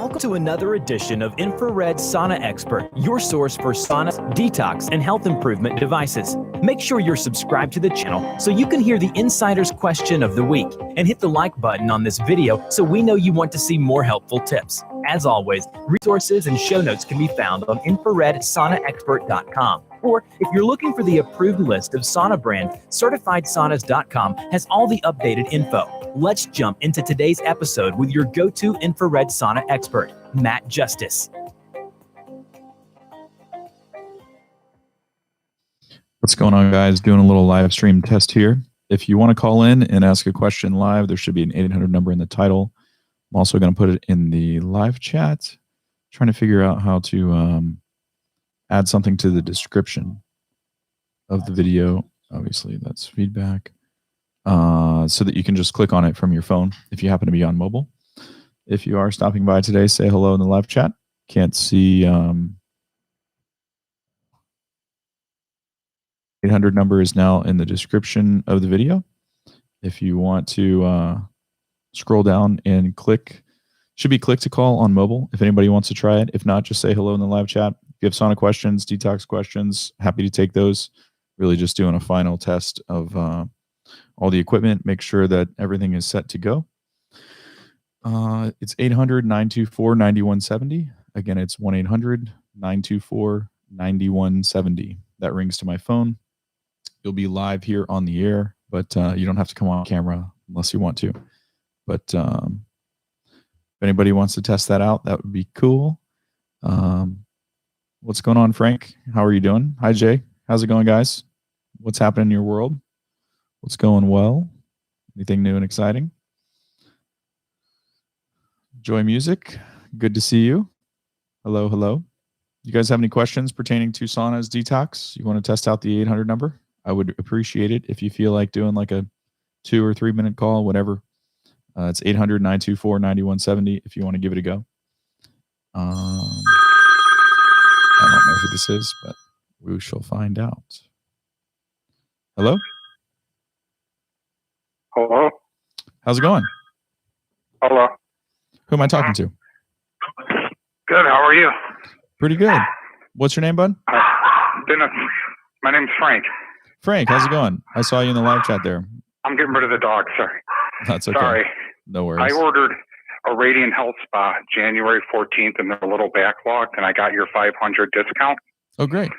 Welcome to another edition of Infrared Sauna Expert, your source for saunas, detox, and health improvement devices. Make sure you're subscribed to the channel so you can hear the insider's question of the week, and hit the like button on this video so we know you want to see more helpful tips. As always, resources and show notes can be found on infraredsaunaexpert.com. Or if you're looking for the approved list of sauna brand, CertifiedSaunas.com has all the updated info. Let's jump into today's episode with your go-to infrared sauna expert, Matt Justice. What's going on, guys? Doing a little live stream test here. If you want to call in and ask a question live, there should be an 800 number in the title. I'm also going to put it in the live chat. Trying to figure out how to add something to the description of the video. Obviously, that's feedback. So that you can just click on it from your phone if you happen to be on mobile. If you are stopping by today, say hello in the live chat. Can't see 800 number is now in the description of the video. If you want to scroll down and click, should be click to call on mobile if anybody wants to try it. If not, just say hello in the live chat. If you have sauna questions, detox questions, happy to take those. Really just doing a final test of all the equipment, make sure that everything is set to go. It's 800-924-9170. Again, it's 1-800-924-9170. That rings to my phone. You'll be live here on the air, but you don't have to come on camera unless you want to. But if anybody wants to test that out, that would be cool. What's going on, Frank? How are you doing? Hi, Jay. How's it going, guys? What's happening in your world? What's going well? Anything new and exciting? Joy Music, good to see you. Hello, hello. You guys have any questions pertaining to saunas, detox? You want to test out the 800 number? I would appreciate it if you feel like doing like a 2 or 3 minute call, whatever. It's 800-924-9170 if you want to give it a go. I don't know who this is, but we shall find out. Hello? Hello? How's it going? Hello. Who am I talking to? Good, how are you? Pretty good. What's your name, bud? My name's Frank. Frank, how's it going? I saw you in the live chat there. I'm getting rid of the dog, sorry. That's okay. Sorry. No worries. I ordered a Radiant Health Spa January 14th and they're a little backlogged, and I got your 500 discount. Oh, great.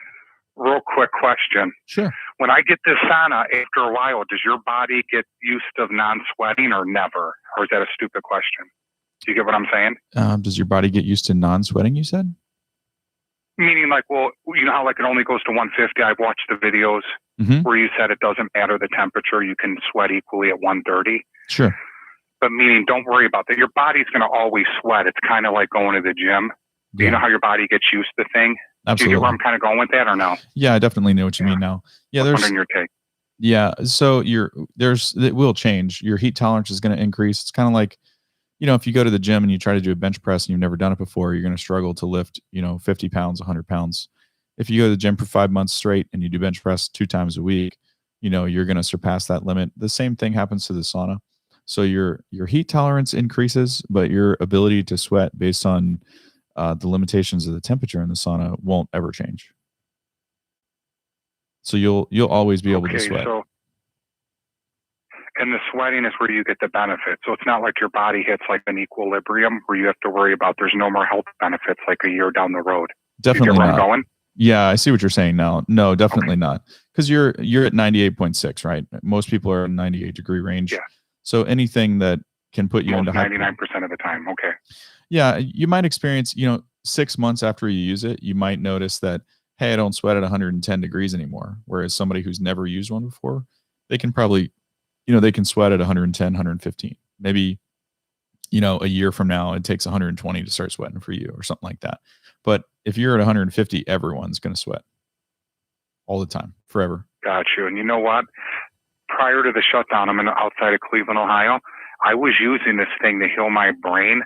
Real quick question. Sure. When I get this sauna, after a while, does your body get used to non-sweating or never? Or is that a stupid question? Do you get what I'm saying? Does your body get used to non-sweating, you said? Meaning like, well, you know how like it only goes to 150? I've watched the videos where you said it doesn't matter the temperature. You can sweat equally at 130. Sure. But meaning don't worry about that. Your body's going to always sweat. It's kind of like going to the gym. Yeah. You know how your body gets used to things? Absolutely. Do you get where I'm kind of going with that or no? Yeah, I definitely know what you mean now. Yeah, there's your take. Yeah, so it will change. Your heat tolerance is going to increase. It's kind of like, you know, if you go to the gym and you try to do a bench press and you've never done it before, you're going to struggle to lift, 50 pounds, 100 pounds. If you go to the gym for 5 months straight and you do bench press 2 times a week, you're going to surpass that limit. The same thing happens to the sauna. So your heat tolerance increases, but your ability to sweat based on the limitations of the temperature in the sauna won't ever change. So you'll always be able to sweat. And the sweating is where you get the benefit. So it's not like your body hits like an equilibrium where you have to worry about there's no more health benefits like a year down the road. Definitely not. I'm going? Yeah, I see what you're saying now. No, definitely not. Because you're at 98.6, right? Most people are in 98 degree range. Yeah. So anything that can put you into 99% of the time. Okay. Yeah, you might experience, 6 months after you use it, you might notice that, hey, I don't sweat at 110 degrees anymore. Whereas somebody who's never used one before, they can probably, they can sweat at 110, 115. Maybe, a year from now, it takes 120 to start sweating for you or something like that. But if you're at 150, everyone's going to sweat all the time, forever. Got you. And you know what? Prior to the shutdown, I'm outside of Cleveland, Ohio. I was using this thing to heal my brain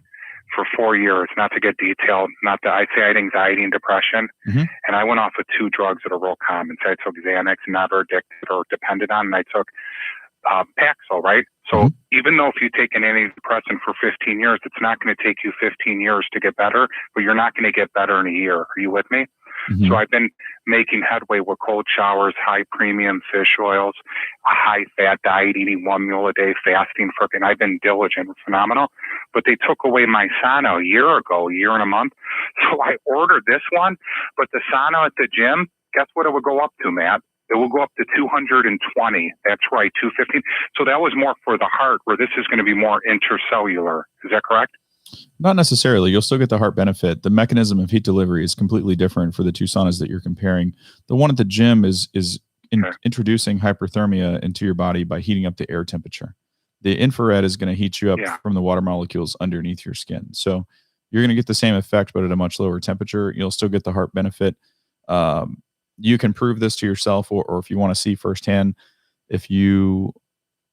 for 4 years, not to get detailed, I'd say I had anxiety and depression. And I went off of 2 drugs that are real common. So I took Xanax, never addicted or dependent on, and I took Paxil, right? So even though if you take an antidepressant for 15 years, it's not going to take you 15 years to get better, but you're not going to get better in a year. Are you with me? So I've been making headway with cold showers, high premium fish oils, a high fat diet, eating 1 meal a day, fasting for, and I've been diligent, phenomenal. But they took away my sauna a year ago, a year and a month. So I ordered this one, but the sauna at the gym, guess what it would go up to, Matt? It will go up to 220. That's right, 215. So that was more for the heart, where this is going to be more intercellular. Is that correct? Not necessarily. You'll still get the heart benefit. The mechanism of heat delivery is completely different for the two saunas that you're comparing. The one at the gym is introducing hyperthermia into your body by heating up the air temperature. The infrared is going to heat you up from the water molecules underneath your skin. So you're going to get the same effect, but at a much lower temperature. You'll still get the heart benefit. You can prove this to yourself, or if you want to see firsthand, if you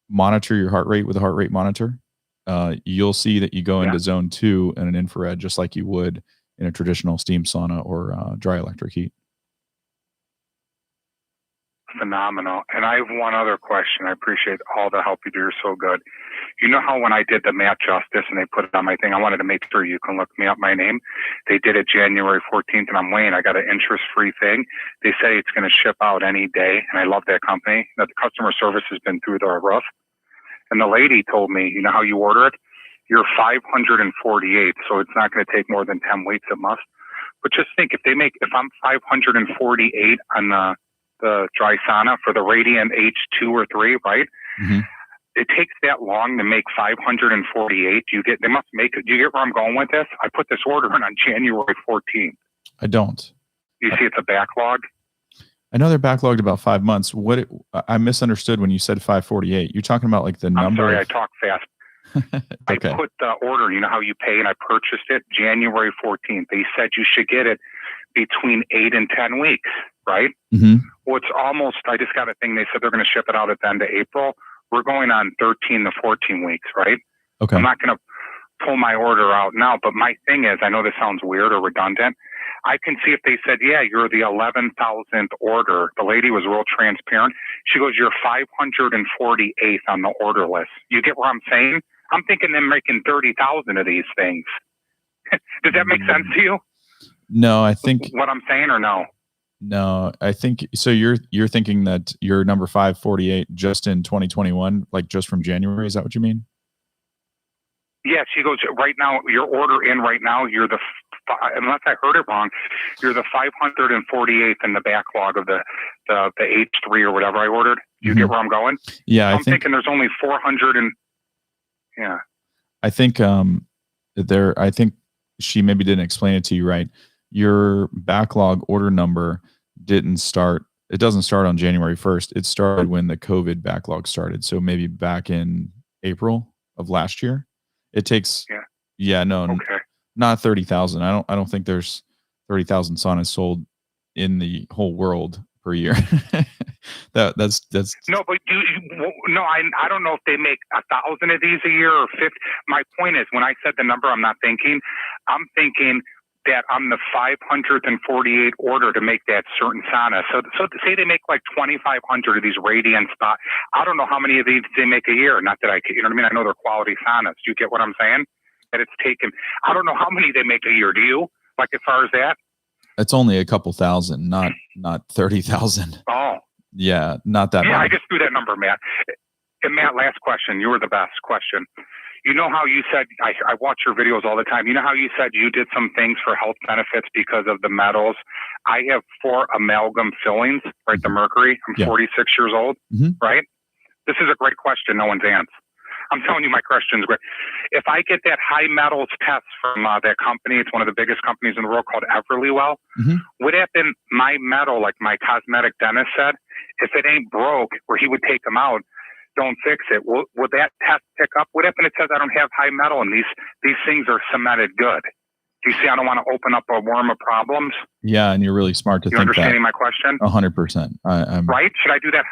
monitor your heart rate with a heart rate monitor, you'll see that you go into zone 2 in an infrared, just like you would in a traditional steam sauna or dry electric heat. Phenomenal. And I have one other question. I appreciate all the help you do. You're so good. You know how when I did the Matt Justice and they put it on my thing, I wanted to make sure you can look me up my name. They did it January 14th, and I'm waiting. I got an interest-free thing. They say it's going to ship out any day, and I love that company. The customer service has been through the roof. And the lady told me, you know how you order it? You're 548, so it's not going to take more than 10 weeks. It must. But just think, if I'm 548 on the dry sauna for the Radiant H2 or 3, right? It takes that long to make 548. They must make it. Do you get where I'm going with this? I put this order in on January 14th. I don't. You see it's a backlog? I know they're backlogged about 5 months. I misunderstood when you said 548. You're talking about like the number. I'm sorry, I talk fast. Okay. I put the order, you know how you pay, and I purchased it January 14th. They said you should get it between 8 and 10 weeks, right? Well, it's almost, I just got a thing. They said they're going to ship it out at the end of April. We're going on 13 to 14 weeks, right? Okay. I'm not going to pull my order out now, but my thing is, I know this sounds weird or redundant. I can see if they said, yeah, you're the 11,000th order. The lady was real transparent. She goes, you're 548th on the order list. You get what I'm saying? I'm thinking they're making 30,000 of these things. Does that make sense to you? No, I think what I'm saying, or no? No, I think so. You're thinking that you're number 548 just in 2021, like just from January. Is that what you mean? Yeah, she goes, right now, your order in right now, you're unless I heard it wrong, you're the 548th in the backlog of the H3 or whatever I ordered. Do you get where I'm going? Yeah, I'm thinking there's only 400 and yeah. I think I think she maybe didn't explain it to you right. Your backlog order number doesn't start on January 1st. It started when the COVID backlog started. So maybe back in April of last year. It takes not 30,000. I don't think there's 30,000 saunas sold in the whole world per year. that's no, but I don't know if they make 1,000 of these a year or 50. My point is, when I said the number, I'm thinking that I'm the 548 order to make that certain sauna. So say they make like 2,500 of these radiant spots. I don't know how many of these they make a year. Not that you know what I mean? I know they're quality saunas. Do you get what I'm saying? That it's taken. I don't know how many they make a year. Do you? Like as far as that? It's only a couple thousand, not 30,000. Oh. Yeah, not that Yeah, much. I just threw that number, Matt. And Matt, last question. You were the best question. You know how you said, I watch your videos all the time. You know how you said you did some things for health benefits because of the metals? I have 4 amalgam fillings, right? The mercury. I'm 46 years old, right? This is a great question. No one's answered. I'm telling you, my question's great. If I get that high metals test from that company, it's one of the biggest companies in the world called Everlywell, would have been my metal, like my cosmetic dentist said, if it ain't broke, where he would take them out, don't fix it. Would that test pick up? What if it says I don't have high metal and these things are cemented good? Do you see? I don't want to open up a worm of problems. Yeah, and you're really smart to think that. You understanding my question? 100%. Right? Should I do that?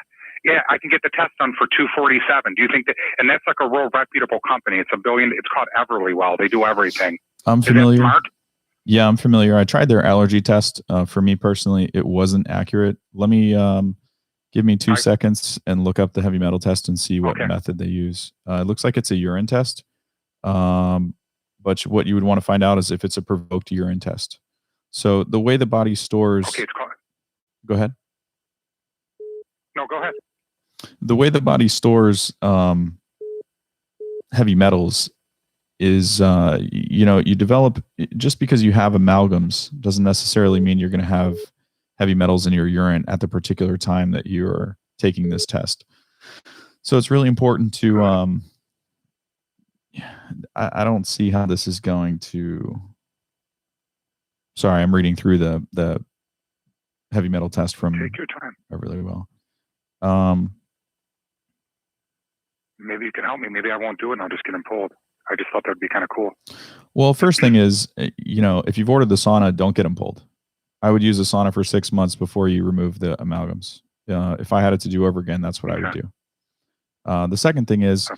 Yeah, I can get the test done for $247. Do you think that? And that's like a real reputable company. It's $1 billion. It's called Everlywell. They do everything. I'm familiar. Is that smart? Yeah, I'm familiar. I tried their allergy test. For me personally, it wasn't accurate. Let me Give me 2 seconds and look up the heavy metal test and see what Okay. method they use. It looks like it's a urine test. But what you would want to find out is if it's a provoked urine test. So the way the body stores. Okay, it's called. Go ahead. No, go ahead. The way the body stores heavy metals is, you develop, just because you have amalgams doesn't necessarily mean you're going to have heavy metals in your urine at the particular time that you're taking this test. So it's really important to, I don't see how this is going to, sorry, I'm reading through the heavy metal test from Take your time. really well. Maybe you can help me. Maybe I won't do it and I'll just get them pulled. I just thought that'd be kind of cool. Well, first thing is, if you've ordered the sauna, don't get them pulled. I would use a sauna for 6 months before you remove the amalgams. If I had it to do over again, that's what I would do. The second thing is,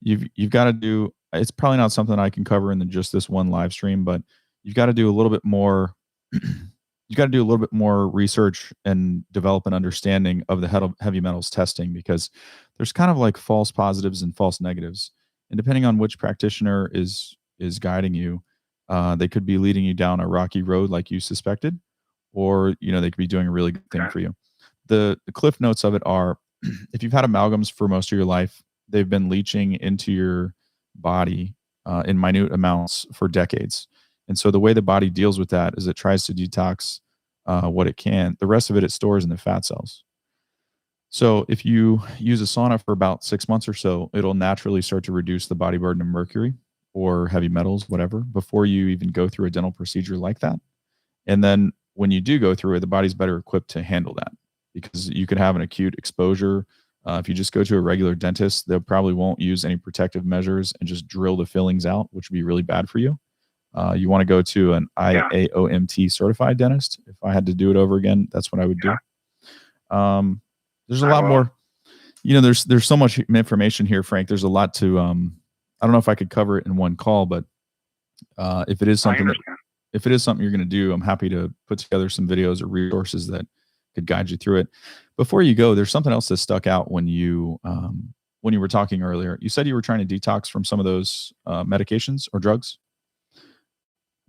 you've got to do, it's probably not something I can cover in just this one live stream, but you've got to do a little bit more. You got to do a little bit more research and develop an understanding of the heavy metals testing, because there's kind of like false positives and false negatives. And depending on which practitioner is guiding you, they could be leading you down a rocky road like you suspected, or, they could be doing a really good thing for you. The cliff notes of it are, if you've had amalgams for most of your life, they've been leaching into your body in minute amounts for decades. And so the way the body deals with that is it tries to detox what it can. The rest of it stores in the fat cells. So if you use a sauna for about 6 months or so, it'll naturally start to reduce the body burden of mercury or heavy metals, whatever, before you even go through a dental procedure like that. And then when you do go through it, the body's better equipped to handle that, because you could have an acute exposure. If you just go to a regular dentist, they probably won't use any protective measures and just drill the fillings out, which would be really bad for you. You want to go to an IAOMT certified dentist. If I had to do it over again, that's what I would do. There's a lot more, there's so much information here, Frank. There's a lot to, I don't know if I could cover it in one call, but if it is something you're going to do, I'm happy to put together some videos or resources that could guide you through it. Before you go, there's something else that stuck out when you were talking earlier. You said you were trying to detox from some of those medications or drugs.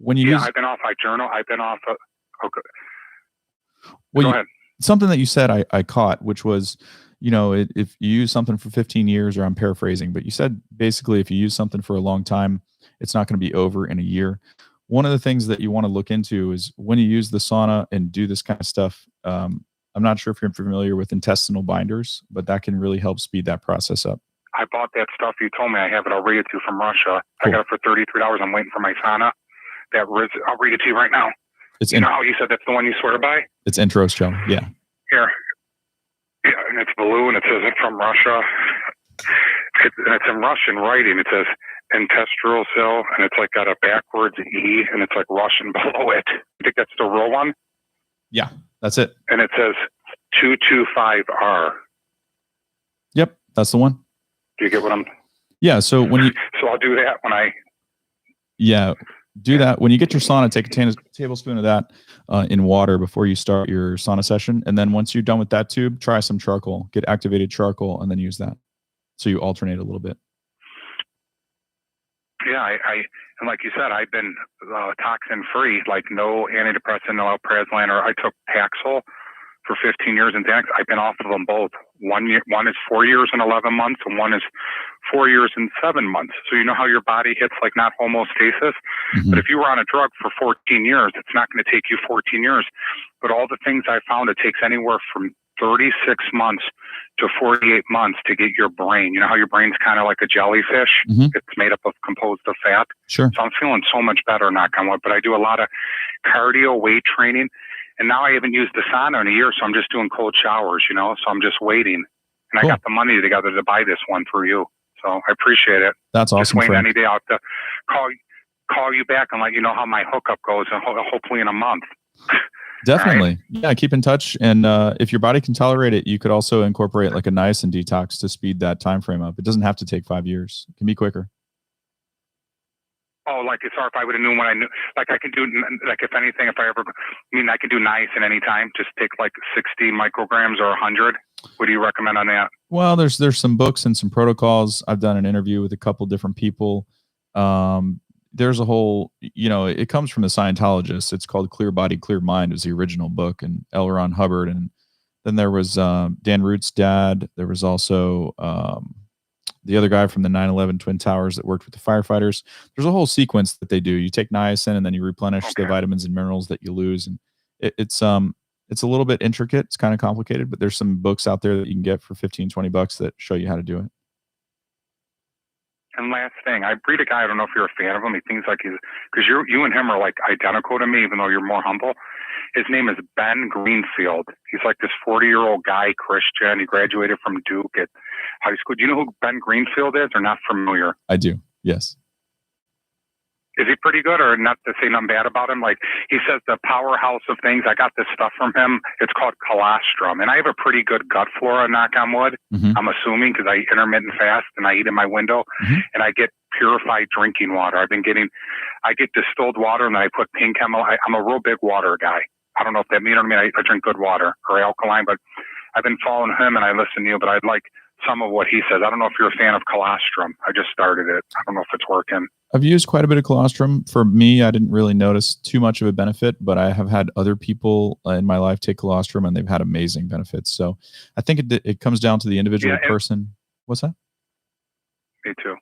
I've been off. I journal. I've been off. Okay. Go ahead. Something that you said I caught, which was, if you use something for 15 years, or I'm paraphrasing, but you said basically if you use something for a long time, it's not going to be over in a year. One of the things that you want to look into is when you use the sauna and do this kind of stuff. I'm not sure if you're familiar with intestinal binders, but that can really help speed that process up. I bought that stuff you told me. I have it. I'll read it to you from Russia. Cool. I got it for $33. I'm waiting for my sauna. I'll read it to you right now. You know how you said that's the one you swear by? It's Intros, Joe. Yeah. Here. Yeah, and it's blue, and it says it's from Russia. It's in Russian writing. It says intestinal cell, and it's like got a backwards E, and it's like Russian below it. I think that's the real one. Yeah, that's it. And it says 225R. Yep, that's the one. Do you get what I'm? Yeah. So I'll do that when I. Yeah. Do that when you get your sauna. Take a tablespoon of that in water before you start your sauna session, and then once you're done with that tube, try some charcoal. Get activated charcoal, and then use that. So you alternate a little bit. Yeah, and like you said, I've been toxin free, like no antidepressant, no alprazolam, or I took Paxil for 15 years in Xanax. I've been off of them both. One is 4 years and 11 months, and one is 4 years and 7 months. So you know how your body hits like not homeostasis? Mm-hmm. But if you were on a drug for 14 years, it's not going to take you 14 years. But all the things I found, it takes anywhere from 36 months to 48 months to get your brain. You know how your brain's kind of like a jellyfish? Mm-hmm. It's made up of composed of fat. Sure. So I'm feeling so much better, knock on wood. But I do a lot of cardio, weight training. And now I haven't used the sauna in a year, so I'm just doing cold showers, so I'm just waiting. And cool. I got the money together to buy this one for you. So I appreciate it. That's awesome. Just waiting any day. I'll have to call you back and let you know how my hookup goes, and hopefully in a month. Definitely. Right? Yeah, keep in touch. And if your body can tolerate it, you could also incorporate like a niacin detox to speed that time frame up. It doesn't have to take 5 years. It can be quicker. Oh, like as far if I would have known what I knew, like I can do, like if anything, if I ever, I can do niacin anytime. Just take like 60 micrograms or 100. What do you recommend on that? Well, there's some books and some protocols. I've done an interview with a couple different people. There's a whole, it comes from the Scientologists. It's called Clear Body, Clear Mind was the original book, and L. Ron Hubbard. And then there was Dan Root's dad. There was also the other guy from the 9/11 Twin Towers that worked with the firefighters. There's a whole sequence that they do. You take niacin and then you replenish the vitamins and minerals that you lose. And it's a little bit intricate. It's kind of complicated, but there's some books out there that you can get for $15-20 that show you how to do it. And last thing, I breed a guy. I don't know if you're a fan of him. He thinks like because you and him are like identical to me, even though you're more humble. His name is Ben Greenfield. He's like this 40-year-old guy, Christian. He graduated from Duke at high school. Do you know who Ben Greenfield is, or not familiar? I do. Yes. Is he pretty good, or not to say nothing bad about him? Like he says, the powerhouse of things. I got this stuff from him. It's called colostrum, and I have a pretty good gut flora. Knock on wood. Mm-hmm. I'm assuming because I intermittent fast and I eat in my window, and I get purified drinking water. I get distilled water, and then I put pink chemical. I'm a real big water guy. I don't know if that means, I drink good water or alkaline, but I've been following him and I listen to you, but I'd like some of what he says. I don't know if you're a fan of colostrum. I just started it. I don't know if it's working. I've used quite a bit of colostrum. For me, I didn't really notice too much of a benefit, but I have had other people in my life take colostrum and they've had amazing benefits. So I think it comes down to the individual person. What's that? Me too.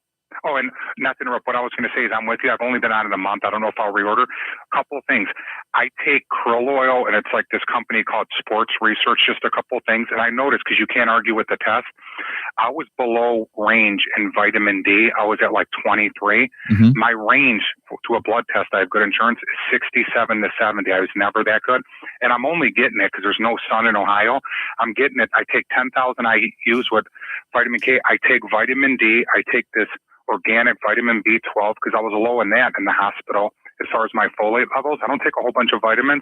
Oh, and not to interrupt, what I was going to say is I'm with you. I've only been on it a month. I don't know if I'll reorder. A couple of things. I take krill oil, and it's like this company called Sports Research, just a couple of things. And I noticed, because you can't argue with the test, I was below range in vitamin D. I was at like 23. Mm-hmm. My range to a blood test, I have good insurance, is 67 to 70. I was never that good. And I'm only getting it because there's no sun in Ohio. I'm getting it. I take 10,000 IUs with vitamin K. I take vitamin D. I take this organic vitamin B12 because I was low in that in the hospital as far as my folate levels. I don't take a whole bunch of vitamins.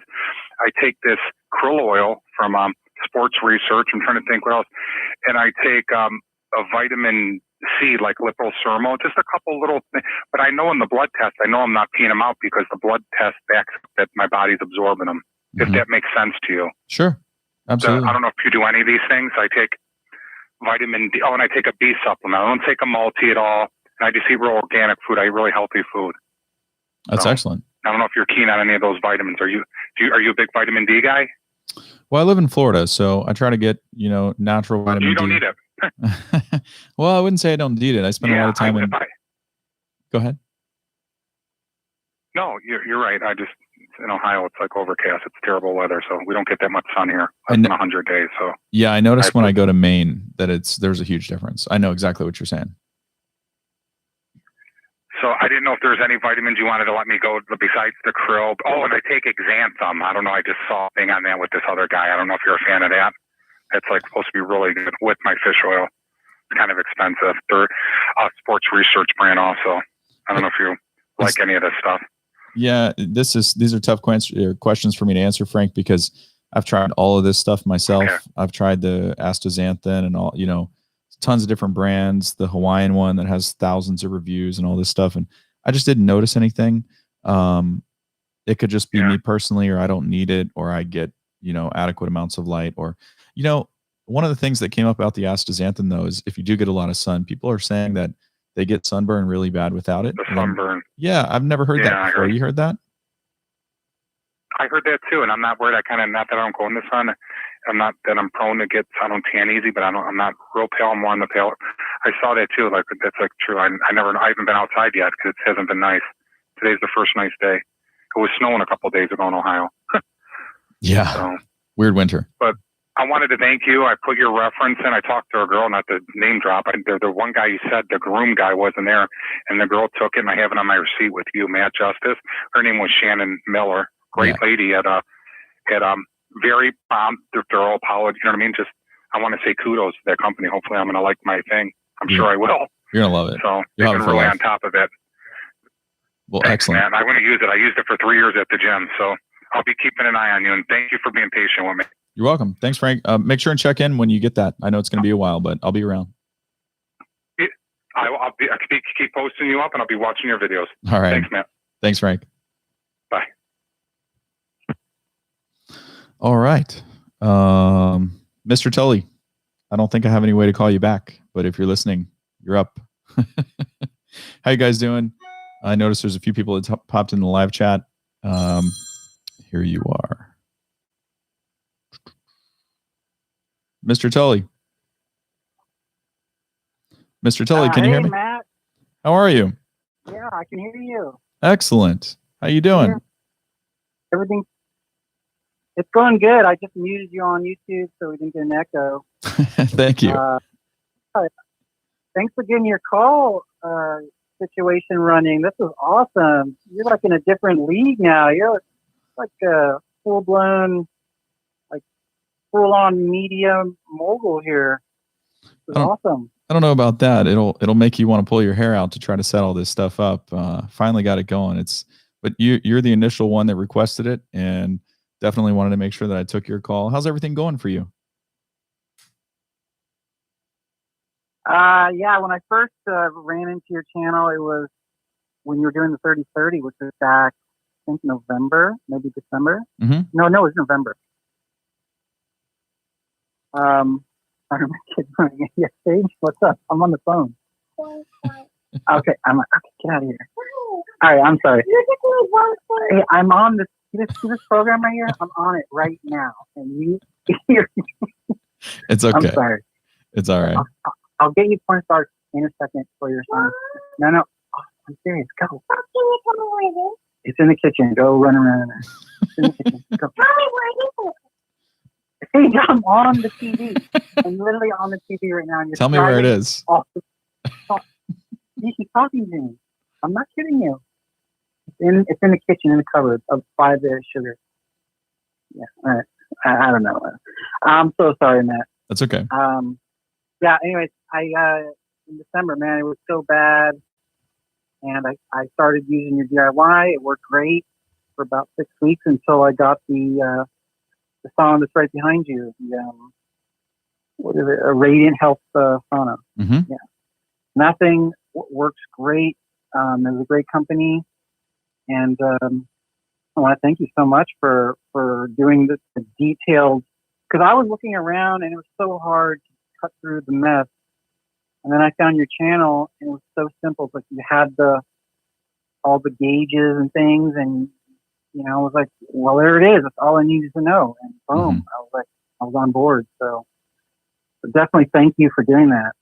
I take this krill oil from Sports Research. I'm trying to think what else. And I take a vitamin C like liposomal, just a couple little things. But I know in the blood test, I know I'm not peeing them out because the blood test backs up that my body's absorbing them, if that makes sense to you. Sure. Absolutely. So, I don't know if you do any of these things. I take vitamin D. Oh, and I take a B supplement. I don't take a multi at all. And I just eat real organic food. I eat really healthy food. That's excellent. I don't know if you're keen on any of those vitamins. Are you a big vitamin D guy? Well, I live in Florida, so I try to get, natural vitamin D. You don't need it. Well, I wouldn't say I don't need it. I spend a lot of time Go ahead. No, you're right. In Ohio, it's like overcast. It's terrible weather, so we don't get that much sun here. Less than 100 days. So yeah, I noticed when I go to Maine that there's a huge difference. I know exactly what you're saying. So I didn't know if there was any vitamins you wanted to let me go besides the krill. Oh, and I take xanthan. I don't know. I just saw a thing on that with this other guy. I don't know if you're a fan of that. It's like supposed to be really good with my fish oil. It's kind of expensive. They're a Sports Research brand also. I don't know if you like any of this stuff. Yeah, these are tough questions for me to answer, Frank, because I've tried all of this stuff myself. Okay. I've tried the astaxanthin and all, tons of different brands, the Hawaiian one that has thousands of reviews and all this stuff. And I just didn't notice anything. It could just be me personally, or I don't need it, or I get, adequate amounts of light, or, one of the things that came up about the astaxanthin though, is if you do get a lot of sun, people are saying that they get sunburn really bad without it. The sunburn. Yeah. I've never heard that before. You heard that? I heard that too. And I'm not worried. Not that I don't go in the sun. I'm not that I'm prone to get, I don't tan easy, but I'm not real pale. I'm more on the pale. I saw that too. Like that's like true. I haven't been outside yet because it hasn't been nice. Today's the first nice day. It was snowing a couple of days ago in Ohio. Yeah. So, weird winter. But I wanted to thank you. I put your reference in. I talked to a girl, not to name drop. The one guy you said, the groom guy wasn't there, and the girl took it, and I have it on my receipt with you, Matt Justice. Her name was Shannon Miller. Great lady at very prompt, thorough apology. You know what I mean? Just, I want to say kudos to that company. Hopefully I'm going to like my thing. I'm sure I will. You're going to love it. So they've been really on top of it. Well, thanks, excellent. Man. I want to use it. I used it for 3 years at the gym. So I'll be keeping an eye on you. And thank you for being patient with me. You're welcome. Thanks, Frank. Make sure and check in when you get that. I know it's going to be a while, but I'll be around. I'll keep posting you up, and I'll be watching your videos. All right. Thanks, Matt. Thanks, Frank. Bye. All right. Mr. Tully, I don't think I have any way to call you back, but if you're listening, you're up. How you guys doing? I noticed there's a few people that popped in the live chat. Here you are. Mr. Tully. Mr. Tully, can you hear me? Hey, Matt. How are you? Yeah, I can hear you. Excellent. How you doing? Yeah. Everything. It's going good. I just muted you on YouTube so we didn't get an echo. Thank you. Thanks for getting your call situation running. This is awesome. You're like in a different league now. You're like a full-blown, like full-on media mogul here. This is awesome. I don't know about that. It'll make you want to pull your hair out to try to set all this stuff up. Finally got it going. But you're the initial one that requested it, and definitely wanted to make sure that I took your call. How's everything going for you? Yeah, when I first ran into your channel, it was when you were doing the 30-30, which was back, I think, November, maybe December. Mm-hmm. No, it was November. I don't know, my kid's running. Yeah, Sage, what's up? I'm on the phone. Okay, get out of here. All right, I'm sorry. Hey, I'm on this. See this program right here? I'm on it right now, and you're. It's okay. I'm sorry. It's all right. I'll get you porn stars in a second for your son. No, oh, I'm serious. Go. It's in the kitchen. Go run around in there. It's in the kitchen. Go. Hey, I'm on the TV. I'm literally on the TV right now. And you're Tell me where it is. She's talking to me. I'm not kidding you. It's in the kitchen in the cupboard of 5 sugar. Yeah. All right. I don't know. I'm so sorry, Matt. That's okay. Yeah. Anyways, in December, man, it was so bad, and I started using your DIY. It worked great for about 6 weeks until I got the sauna that's right behind you. What is it? A Radiant Health sauna. Mm-hmm. Yeah. That thing works great. It's a great company, and I want to thank you so much for doing this detailed. Because I was looking around and it was so hard to cut through the mess, and then I found your channel and it was so simple. Like you had all the gauges and things, and I was like, well, there it is. That's all I needed to know, and boom, Mm-hmm. I was on board. So definitely thank you for doing that.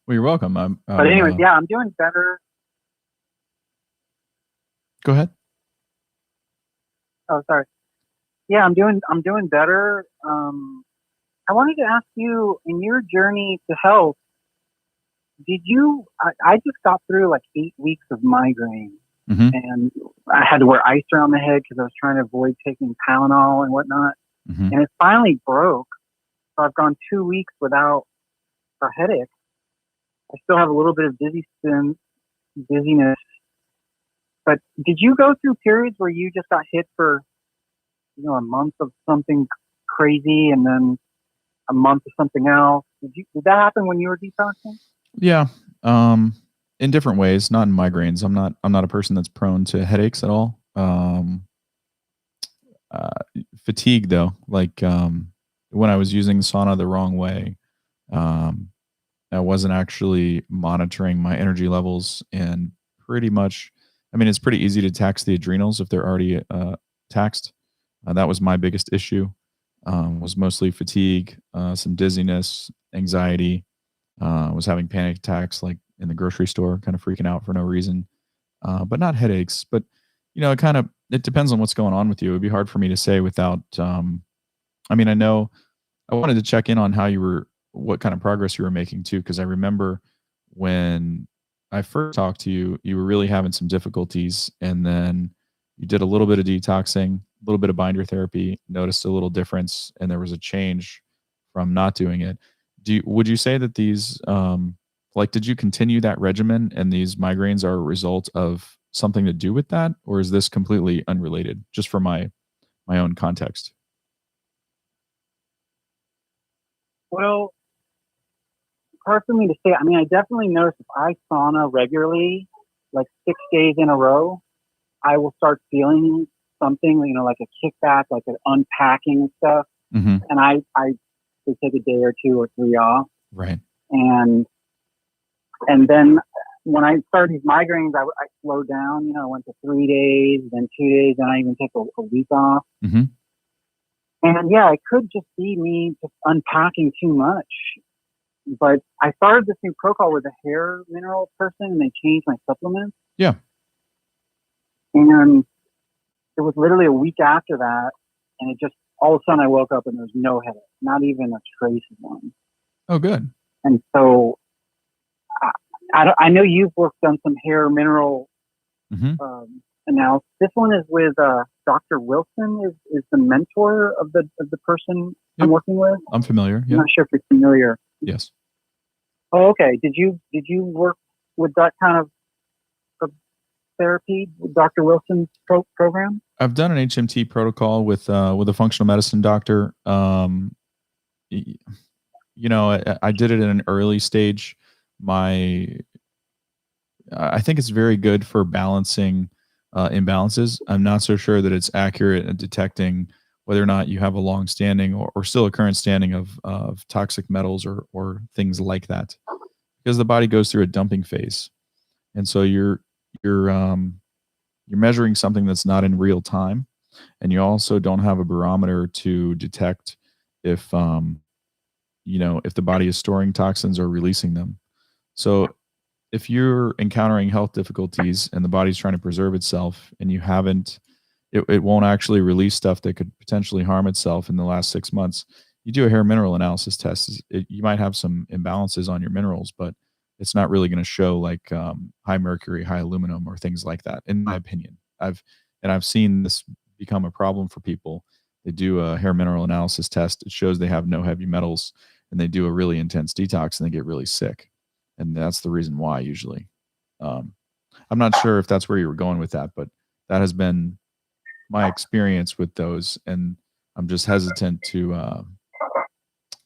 Well, you're welcome. But anyways, yeah, I'm doing better. Go ahead. Oh, sorry. Yeah, I'm doing better. I wanted to ask you, in your journey to health, I just got through like 8 weeks of migraine, Mm-hmm. and I had to wear ice around my head because I was trying to avoid taking Tylenol and whatnot. Mm-hmm. And it finally broke. So I've gone 2 weeks without a headache. I still have a little bit of dizziness. But did you go through periods where you just got hit for, a month of something crazy and then a month of something else? Did that happen when you were detoxing? Yeah. In different ways, not in migraines. I'm not a person that's prone to headaches at all. Fatigue though, like when I was using sauna the wrong way, I wasn't actually monitoring my energy levels, and pretty much, it's pretty easy to tax the adrenals if they're already taxed. That was my biggest issue. Was mostly fatigue, some dizziness, anxiety. Was having panic attacks like in the grocery store, kind of freaking out for no reason, but not headaches. But it depends on what's going on with you. It would be hard for me to say without. I know I wanted to check in on what kind of progress you were making too, because I remember when I first talked to you, you were really having some difficulties, and then you did a little bit of detoxing, a little bit of binder therapy, noticed a little difference, and there was a change from not doing it. Would you say that these, did you continue that regimen and these migraines are a result of something to do with that, or is this completely unrelated, just for my own context? Well, hard for me to say. I mean, I definitely notice if I sauna regularly, like 6 days in a row, I will start feeling something, like a kickback, like an unpacking and stuff. Mm-hmm. And I would take a day or 2 or 3 off. Right. And then when I started these migraines, I slowed down. I went to 3 days, then 2 days, and I even took a week off. Mm-hmm. And yeah, it could just be me just unpacking too much. But I started this new protocol with a hair mineral person, and they changed my supplements. Yeah. And it was literally a week after that, and it just all of a sudden I woke up and there was no headache, not even a trace of one. Oh, good. And so I know you've done some hair mineral analysis. This one is with Dr. Wilson is the mentor of the person I'm working with. I'm familiar. Yeah. I'm not sure if you're familiar. Yes. Oh, okay. Did you work with that kind of therapy with Dr. Wilson's program? I've done an HMT protocol with a functional medicine doctor. I did it in an early stage. I think it's very good for balancing imbalances. I'm not so sure that it's accurate at detecting whether or not you have a long standing or still a current standing of toxic metals or things like that, because the body goes through a dumping phase. And so you're measuring something that's not in real time. And you also don't have a barometer to detect if the body is storing toxins or releasing them. So if you're encountering health difficulties and the body's trying to preserve itself and you haven't, it won't actually release stuff that could potentially harm itself in the last 6 months. You do a hair mineral analysis test. You might have some imbalances on your minerals, but it's not really going to show like high mercury, high aluminum, or things like that, in my opinion. I've seen this become a problem for people. They do a hair mineral analysis test. It shows they have no heavy metals, and they do a really intense detox and they get really sick. And that's the reason why usually. I'm not sure if that's where you were going with that, but that has been my experience with those. And I'm just hesitant to, I'm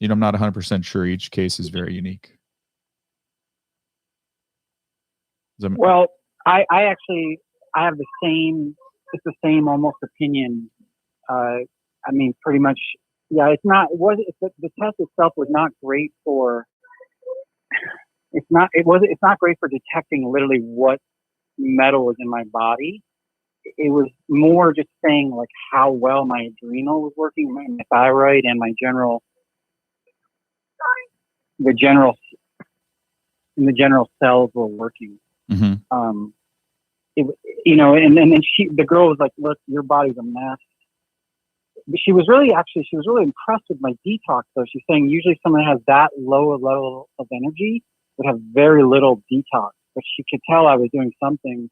not 100% sure. Each case is very unique. Well, I actually have the same almost opinion. Pretty much, yeah. The test itself was not great for. It's not great for detecting literally what metal was in my body. It was more just saying like how well my adrenal was working, my thyroid, and the general cells were working. Mm-hmm. And then the girl was like, "Look, your body's a mess." But she was really impressed with my detox. So she's saying usually someone has that low level of energy would have very little detox. But she could tell I was doing something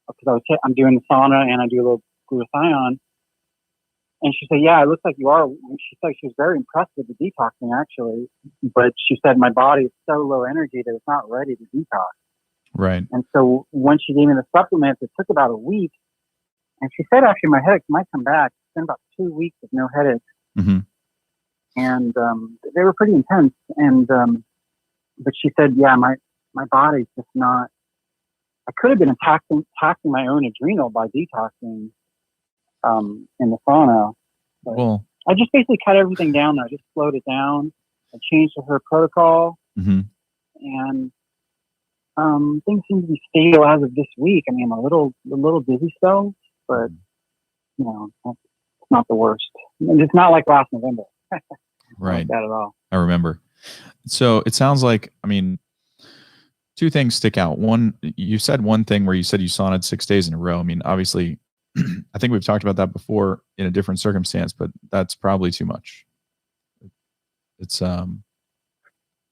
because I'm doing the sauna and I do a little glutathione. And she said, "Yeah, it looks like you are." And she said she was very impressed with the detoxing actually, but she said my body is so low energy that it's not ready to detox. Right. And so when she gave me the supplements, it took about a week. And she said actually my headaches might come back. It's been about 2 weeks with no headaches. Mm-hmm. And they were pretty intense. And but she said, yeah, my body's just not. I could have been taxing my own adrenal by detoxing in the sauna. But Well, I just basically cut everything down. I just slowed it down. I changed her protocol. mm-hmm. And things seem to be stable as of this week. I mean, I'm a little dizzy still, but it's not the worst. And it's not like last November. Right. Not that at all. I remember. So it sounds like, two things stick out. One, you said one thing where you said you saunaed 6 days in a row. I mean, obviously, I think we've talked about that before in a different circumstance, but that's probably too much. It's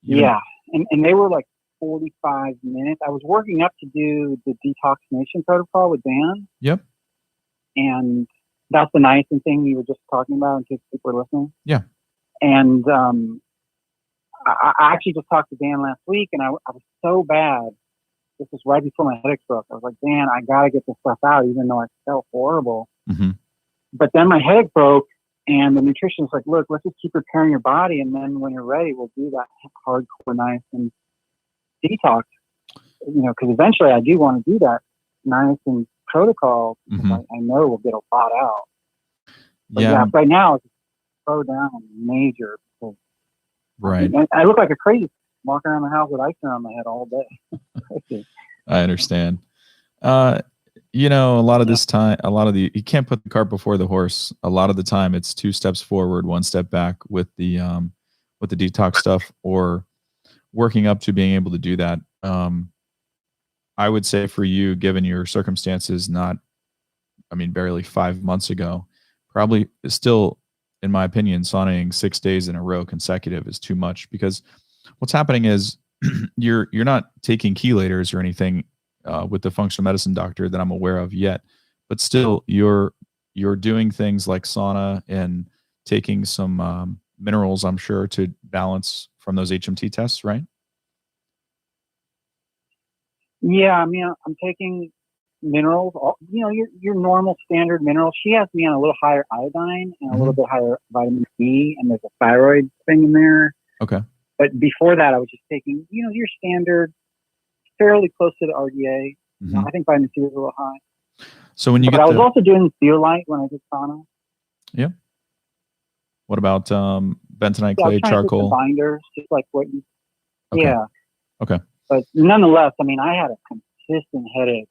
yeah, and they were like 45 minutes. I was working up to do the detoxination protocol with Dan. Yep. And that's the niacin thing you were just talking about in case people are listening. Yeah. And I actually just talked to Dan last week, and I was so bad. This was right before my headache broke. I was like, Dan, I got to get this stuff out, even though I felt horrible. Mm-hmm. But then my headache broke, And the nutritionist like, look, let's just keep repairing your body, and then when you're ready, we'll do that hardcore nice and detox. Because eventually I do want to do that nice and protocol. Mm-hmm. I know we'll get a lot out. But yeah, right now it's slow down major. right. I look like a crazy walking around the house with ice around my head all day. I understand. A lot of this time, you can't put the cart before the horse. A lot of the time it's 2 steps forward, 1 step back with the detox stuff, or working up to being able to do that. I would say for you, given your circumstances, barely 5 months ago, probably still, in my opinion, saunaing 6 days in a row consecutive is too much, because what's happening is you're not taking chelators or anything with the functional medicine doctor that I'm aware of yet, but still you're doing things like sauna and taking some minerals, I'm sure, to balance from those HMT tests, right? Yeah, I'm taking minerals, your normal standard minerals. She has me on a little higher iodine and a little bit higher vitamin D, and there's a thyroid thing in there. Okay. But before that, I was just taking, your standard, fairly close to the RDA. I think vitamin C was a little high. So when you I was also doing zeolite when I did sauna. Yeah. What about bentonite clay, charcoal? Binders, just like what you. Okay. Yeah. Okay. But nonetheless, I had a consistent headache.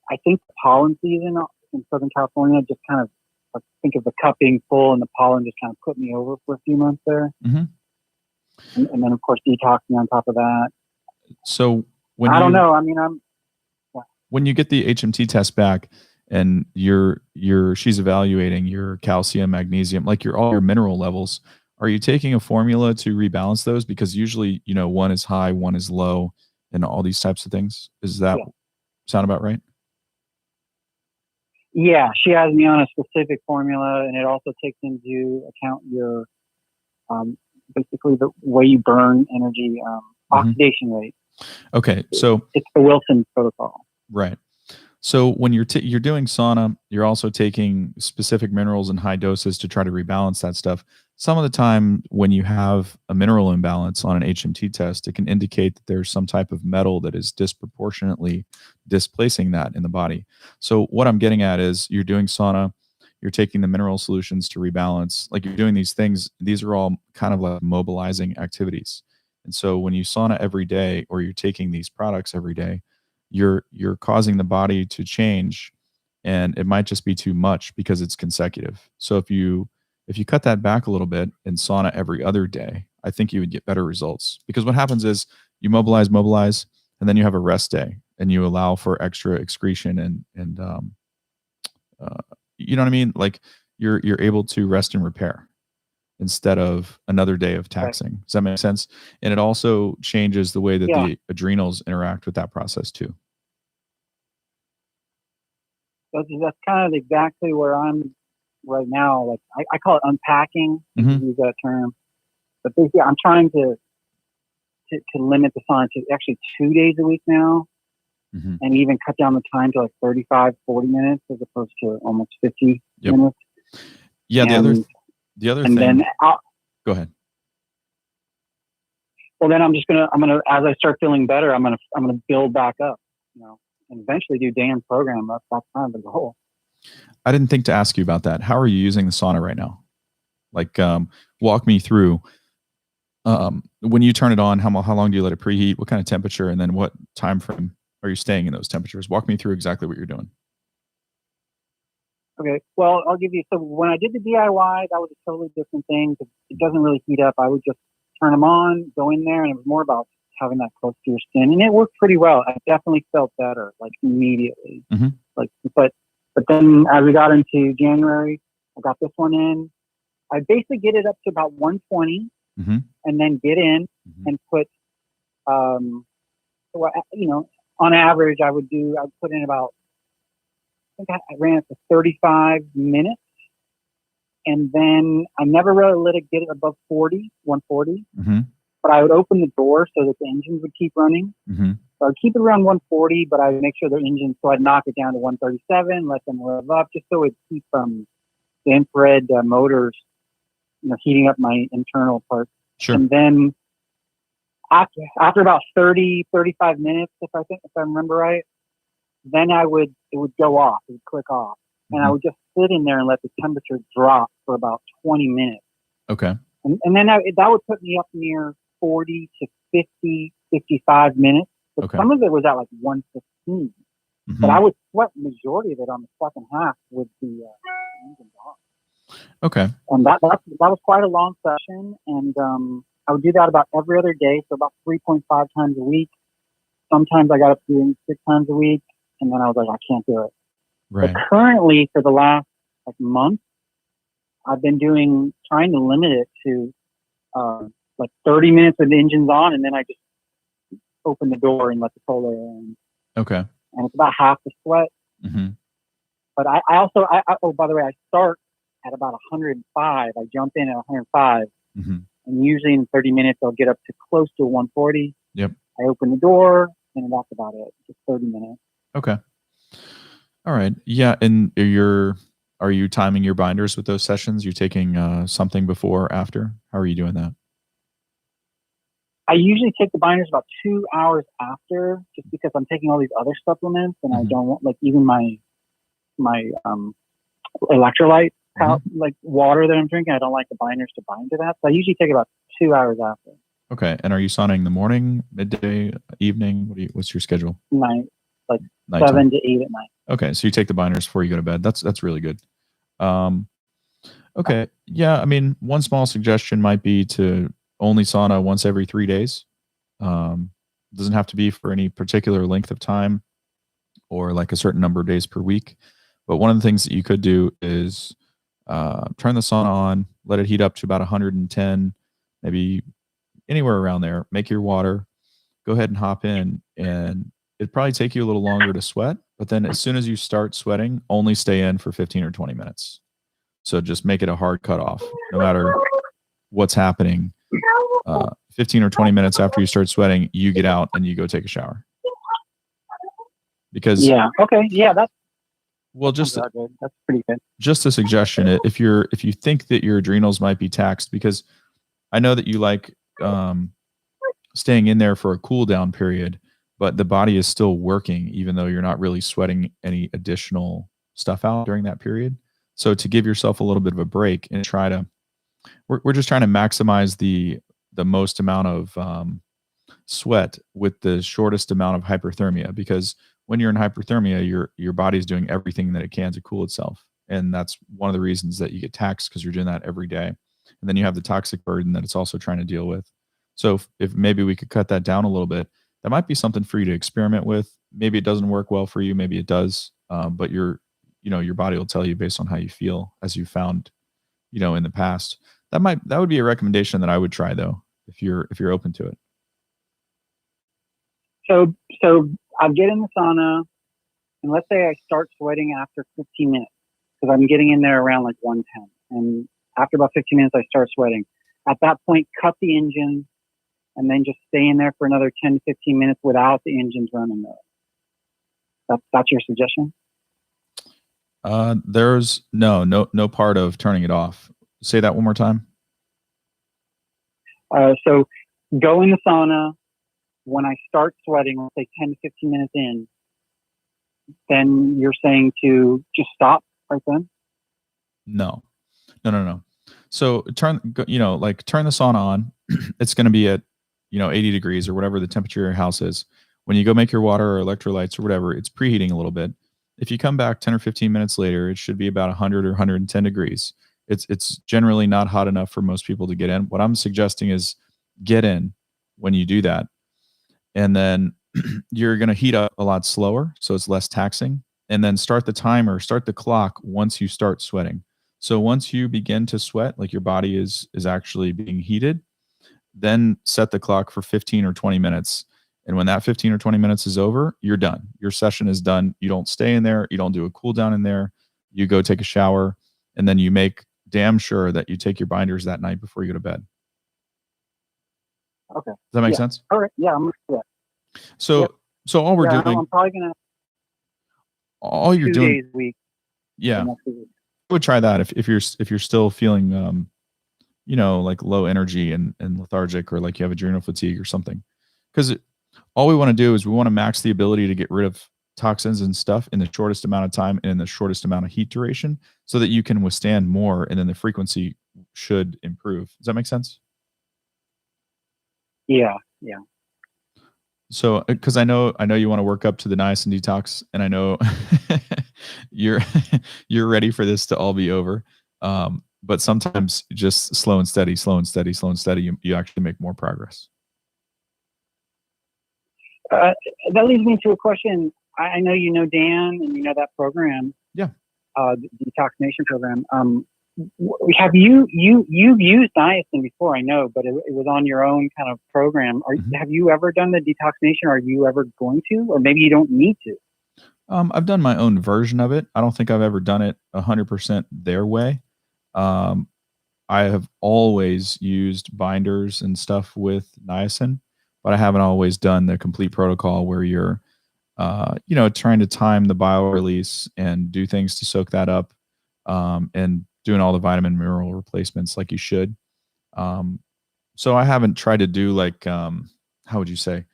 I think the pollen season in Southern California just kind of, I think of the cup being full and the pollen just kind of put me over for a few months there. Mm-hmm. And then, of course, detoxing on top of that. So when I don't know. When you get the HMT test back and she's evaluating your calcium, magnesium, like all your mineral levels, are you taking a formula to rebalance those? Because usually, one is high, one is low, and all these types of things. Is that sound about right? Yeah, she has me on a specific formula, and it also takes into account your basically the way you burn energy, oxidation rate. Okay, so it's the Wilson protocol. Right. So when you're doing sauna, you're also taking specific minerals in high doses to try to rebalance that stuff. Some of the time when you have a mineral imbalance on an HMT test, it can indicate that there's some type of metal that is disproportionately displacing that in the body. So what I'm getting at is you're doing sauna, you're taking the mineral solutions to rebalance, like you're doing these things. These are all kind of like mobilizing activities. And so when you sauna every day, or you're taking these products every day, you're causing the body to change, and it might just be too much because it's consecutive. So if you cut that back a little bit and sauna every other day, I think you would get better results, because what happens is you mobilize, and then you have a rest day and you allow for extra excretion and you know what I mean? Like you're able to rest and repair instead of another day of taxing. Right. Does that make sense? And it also changes the way that the adrenals interact with that process too. That's kind of exactly where I'm right now. Like I call it unpacking, to use that term. But basically, I'm trying to limit the sauna to actually 2 days a week now, and even cut down the time to like 35, 40 minutes as opposed to almost 50 minutes. Yeah, and the other and thing. Then go ahead. Well, then I'm gonna as I start feeling better, I'm gonna build back up, and eventually do Dan's program. That's kind of the goal. I didn't think to ask you about that. How are you using the sauna right now? Like, walk me through. When you turn it on, how long do you let it preheat? What kind of temperature, and then what time frame are you staying in those temperatures? Walk me through exactly what you're doing. Okay, well, I'll give you. So when I did the DIY, that was a totally different thing. It doesn't really heat up. I would just turn them on, go in there, and it was more about having that close to your skin, and it worked pretty well. I definitely felt better, like immediately. But then as we got into January, I got this one in. I basically get it up to about 120, and then get in and put, on average, I'd put in about, I think I ran it for 35 minutes, and then I never really let it get it above 140. But I would open the door so that the engines would keep running. So I'd keep it around 140, but I'd make sure the engine, so I'd knock it down to 137, let them rev up, just so it'd keep the infrared motors, heating up my internal parts. Sure. And then after about 30, 35 minutes, if I remember right, then it would go off, it would click off. And I would just sit in there and let the temperature drop for about 20 minutes. Okay. And then that would put me up near 40 to 50, 55 minutes. But some of it was at like 115. But I would sweat the majority of it on the second half with the engine off. Okay. And that was quite a long session. And I would do that about every other day, so about 3.5 times a week. Sometimes I got up to doing 6 times a week. And then I was like, I can't do it. Right. But currently, for the last month, I've been trying to limit it to 30 minutes with the engines on, and then I just open the door and let the cold air in. Okay. And it's about half the sweat. But I also, by the way, I start at about 105. I jump in at 105. And usually in 30 minutes, I'll get up to close to 140. Yep. I open the door, and that's about it. Just 30 minutes. Okay. All right. Yeah. And are you timing your binders with those sessions? You're taking something before or after? How are you doing that? I usually take the binders about 2 hours after, just because I'm taking all these other supplements, and I don't want, like, even my electrolyte water that I'm drinking. I don't like the binders to bind to that, so I usually take about 2 hours after. Okay. And are you sauning in the morning, midday, evening? What's your schedule? Night, like Nighttime. 7 to 8 at night. Okay, so you take the binders before you go to bed. That's really good. Okay. Yeah. I mean, one small suggestion might be to only sauna once every 3 days. Doesn't have to be for any particular length of time or like a certain number of days per week. But one of the things that you could do is turn the sauna on, let it heat up to about 110, maybe anywhere around there. Make your water, go ahead and hop in, and it'd probably take you a little longer to sweat. But then as soon as you start sweating, only stay in for 15 or 20 minutes. So just make it a hard cutoff, no matter what's happening. 15 or 20 minutes after you start sweating, you get out and you go take a shower. Because that's that's pretty good. Just a suggestion: if you think that your adrenals might be taxed, because I know that you like staying in there for a cool down period, but the body is still working, even though you're not really sweating any additional stuff out during that period. So to give yourself a little bit of a break and we're just trying to maximize the most amount of sweat with the shortest amount of hyperthermia, because when you're in hyperthermia, your body's doing everything that it can to cool itself. And that's one of the reasons that you get taxed, because you're doing that every day. And then you have the toxic burden that it's also trying to deal with. So if maybe we could cut that down a little bit, that might be something for you to experiment with. Maybe it doesn't work well for you. Maybe it does. But your body will tell you based on how you feel, as you found, in the past. That would be a recommendation that I would try, though, if you're open to it. So I'll get in the sauna, and let's say I start sweating after 15 minutes, because I'm getting in there around like 110. And after about 15 minutes, I start sweating. At that point, cut the engine, and then just stay in there for another 10 to 15 minutes without the engines running though. That's your suggestion? There's no part of turning it off. Say that one more time. So go in the sauna. When I start sweating, let's say 10 to 15 minutes in, then you're saying to just stop right then? No. So turn the sauna on. It's going to be at 80 degrees or whatever the temperature of your house is. When you go make your water or electrolytes or whatever, it's preheating a little bit. If you come back 10 or 15 minutes later, it should be about 100 or 110 degrees. It's generally not hot enough for most people to get in. What I'm suggesting is get in when you do that. And then you're going to heat up a lot slower, so it's less taxing. And then start the clock once you start sweating. So once you begin to sweat, like your body is actually being heated, then set the clock for 15 or 20 minutes. And when that 15 or 20 minutes is over, you're done. Your session is done. You don't stay in there. You don't do a cool down in there. You go take a shower, and then you make damn sure that you take your binders that night before you go to bed. Okay. Does that make sense? All right. Yeah, I'm going to do that. So all we're doing, I'm probably going to all you're 2 doing, days a week. yeah. would try that if you're still feeling like low energy and lethargic, or like you have adrenal fatigue or something. Because all we want to do is we want to max the ability to get rid of toxins and stuff in the shortest amount of time and in the shortest amount of heat duration, so that you can withstand more, and then the frequency should improve. Does that make sense? Yeah. So, because I know you want to work up to the niacin detox, and I know you're ready for this to all be over. But sometimes just slow and steady, you actually make more progress. That leads me to a question. I know you know Dan, and you know that program. Yeah. The Detox Nation program. Have you've used niacin before? I know, but it was on your own kind of program. Have you ever done the Detox Nation? Are you ever going to, or maybe you don't need to? I've done my own version of it. I don't think I've ever done it 100% their way. I have always used binders and stuff with niacin, but I haven't always done the complete protocol where you're, trying to time the bio release and do things to soak that up, and doing all the vitamin mineral replacements like you should. So I haven't tried to do like, how would you say?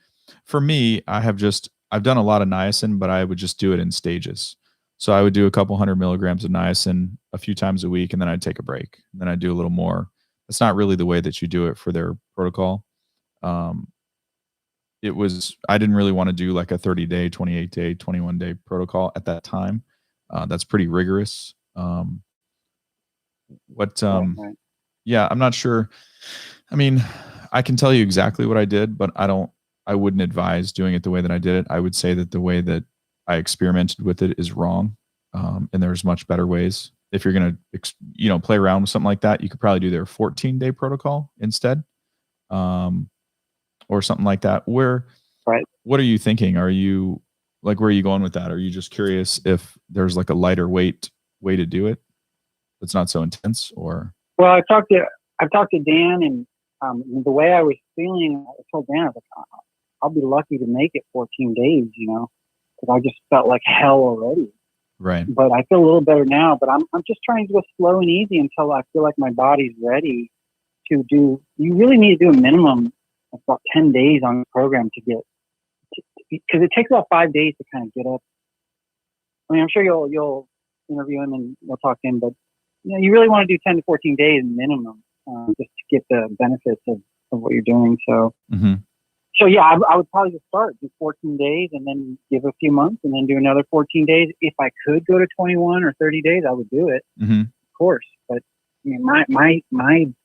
For me, I've done a lot of niacin, but I would just do it in stages. So I would do a couple 100 milligrams of niacin a few times a week, and then I'd take a break, and then I'd do a little more. That's not really the way that you do it for their protocol. I didn't really want to do like a 30-day, 28-day, 21-day protocol at that time. That's pretty rigorous. Right. Yeah, I'm not sure. I mean, I can tell you exactly what I did, but I wouldn't advise doing it the way that I did it. I would say that the way that I experimented with it is wrong. And there's much better ways. If you're going to, play around with something like that, you could probably do their 14-day protocol instead. Or something like that. Right. What are you thinking? Are you like, where are you going with that? Are you just curious if there's like a lighter weight way to do it that's not so intense? Or well, I've talked to Dan, and the way I was feeling, I told Dan, I was like, I'll be lucky to make it 14 days, because I just felt like hell already. Right. But I feel a little better now. But I'm just trying to go slow and easy until I feel like my body's ready to do. You really need to do a minimum of about 10 days on the program to get, because it takes about 5 days to kind of get up. I mean, I'm sure you'll interview him and you'll talk to him, but you really want to do 10 to 14 days minimum, just to get the benefits of what you're doing. So, So yeah, I would probably just do 14 days and then give a few months and then do another 14 days. If I could go to 21 or 30 days, I would do it, of course. But my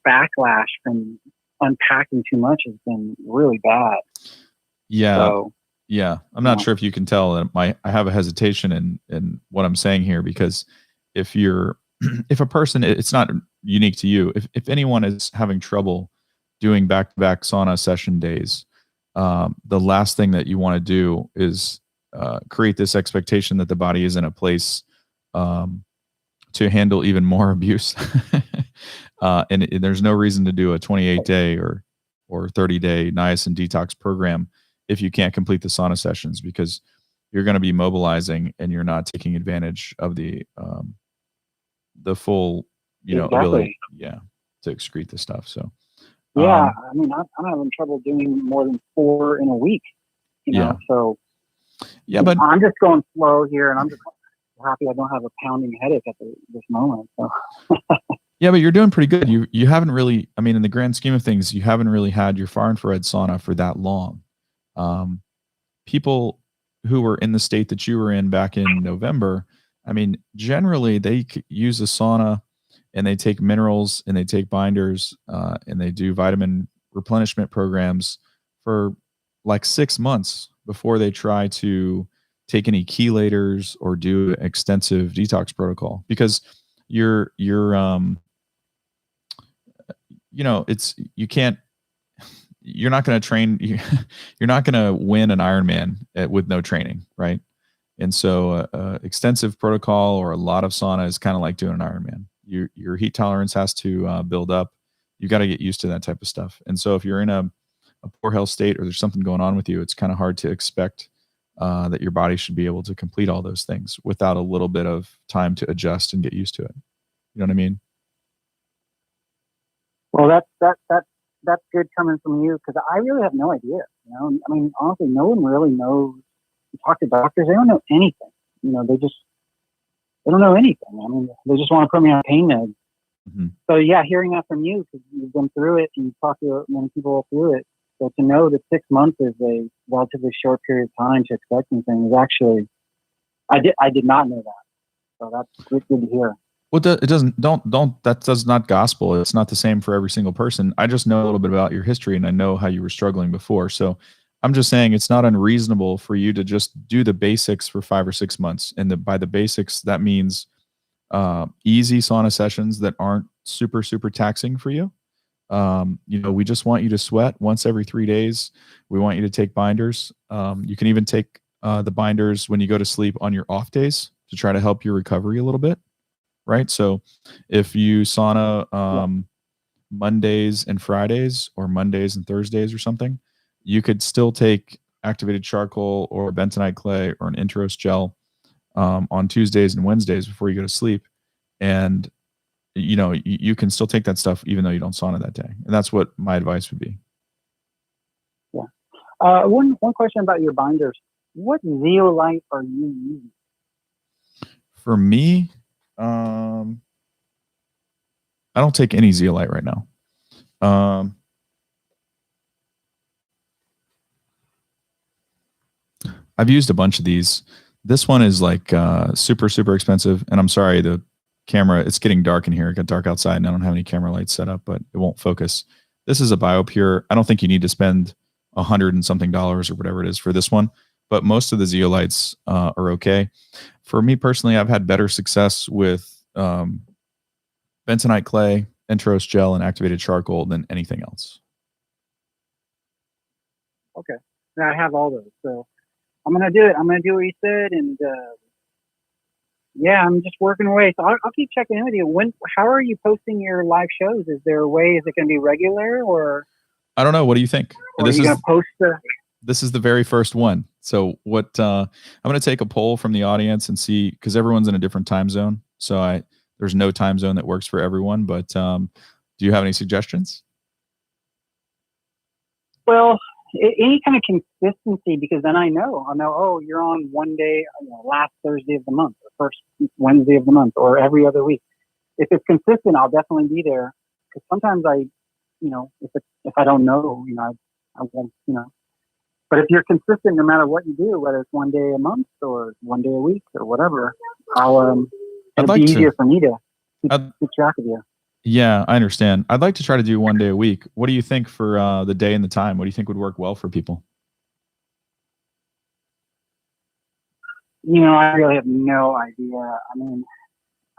backlash from unpacking too much has been really bad. Yeah. So, yeah. I'm not sure if you can tell that I have a hesitation in what I'm saying here, because if a person, it's not unique to you. If anyone is having trouble doing back-to-back sauna session days, the last thing that you want to do is create this expectation that the body is in a place to handle even more abuse. And there's no reason to do a 28-day or 30-day niacin detox program if you can't complete the sauna sessions, because you're going to be mobilizing and you're not taking advantage of the full, ability, to excrete the stuff. So, I mean, I'm having trouble doing more than 4 in a week, so but I'm just going slow here, and I'm just happy I don't have a pounding headache at this moment. So. Yeah, but you're doing pretty good. You haven't really, I mean, in the grand scheme of things, you haven't really had your far infrared sauna for that long. People who were in the state that you were in back in November, I mean, generally they use a sauna and they take minerals and they take binders and they do vitamin replenishment programs for like 6 months before they try to take any chelators or do an extensive detox protocol, because you're you're not going to train, you're not going to win an Ironman with no training, right? And so extensive protocol or a lot of sauna is kind of like doing an Ironman. Your heat tolerance has to build up. You got to get used to that type of stuff. And so if you're in a poor health state or there's something going on with you, it's kind of hard to expect that your body should be able to complete all those things without a little bit of time to adjust and get used to it. You know what I mean? Well, that's good coming from you, because I really have no idea. You know, I mean, honestly, no one really knows. You talk to doctors; they don't know anything. You know, they don't know anything. I mean, they just want to put me on pain meds. Mm-hmm. So yeah, hearing that from you, because you've been through it and you've talked to many people through it, so to know that 6 months is a relatively short period of time to expect anything is actually, I did not know that. So that's good to hear. Well, it doesn't, that's not gospel. It's not the same for every single person. I just know a little bit about your history and I know how you were struggling before. So I'm just saying it's not unreasonable for you to just do the basics for 5 or 6 months. And by the basics, that means easy sauna sessions that aren't super, super taxing for you. You know, we just want you to sweat once every 3 days. We want you to take binders. You can even take the binders when you go to sleep on your off days to try to help your recovery a little bit. Right. So if you sauna Mondays and Fridays or Mondays and Thursdays or something, you could still take activated charcoal or bentonite clay or an Intros gel on Tuesdays and Wednesdays before you go to sleep. And, you know, you can still take that stuff even though you don't sauna that day. And that's what my advice would be. Yeah. One question about your binders. What zeolite are you using? For me, I don't take any zeolite right now. I've used a bunch of these. This one is like super, super expensive. And I'm sorry, the camera, it's getting dark in here. It got dark outside and I don't have any camera lights set up, but it won't focus. This is a BioPure. I don't think you need to spend $100 and something or whatever it is for this one, but most of the zeolites are okay. For me personally, I've had better success with bentonite clay, Intros gel, and activated charcoal than anything else. Okay. Now I have all those. So I'm going to do it. I'm going to do what you said. And yeah, I'm just working away. So I'll keep checking in with you. How are you posting your live shows? Is there a way? Is it going to be regular or? I don't know. What do you think? Or are you going to post This is the very first one. So what I'm going to take a poll from the audience and see, because everyone's in a different time zone. So there's no time zone that works for everyone. But do you have any suggestions? Well, any kind of consistency, because then I'll know, oh, you're on one day, last Thursday of the month, or first Wednesday of the month, or every other week. If it's consistent, I'll definitely be there. Because sometimes if I don't know, I won't, But if you're consistent, no matter what you do, whether it's one day a month or one day a week or whatever, it'll be easier for me to keep track of you. Yeah, I understand. I'd like to try to do one day a week. What do you think for the day and the time? What do you think would work well for people? I really have no idea. I mean,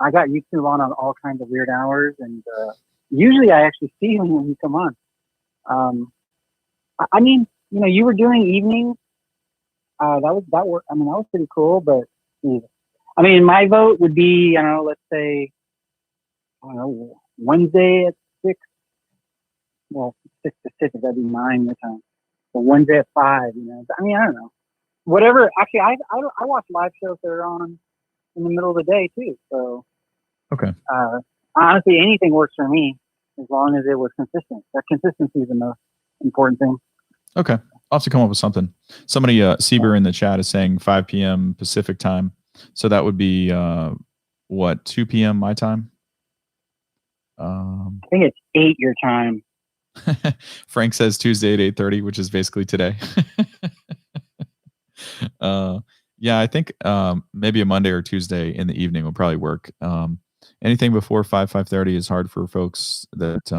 I got YouTube on all kinds of weird hours, and usually I actually see you when you come on. I mean, you were doing evenings. That worked. I mean, that was pretty cool. But I mean, my vote would be, let's say, Wednesday at 6. Well, 6 Pacific, that'd be 9 your time. So Wednesday at 5. I mean, I don't know. Whatever. Actually, I watch live shows that are on in the middle of the day too. So okay. Honestly, anything works for me as long as it was consistent. That consistency is the most important thing. Okay. I'll have to come up with something. Somebody, Sieber in the chat is saying 5 p.m. Pacific time. So that would be, 2 p.m. my time? I think it's 8 your time. Frank says Tuesday at 8:30, which is basically today. Yeah, I think maybe a Monday or Tuesday in the evening will probably work. Anything before 5:30 is hard for folks that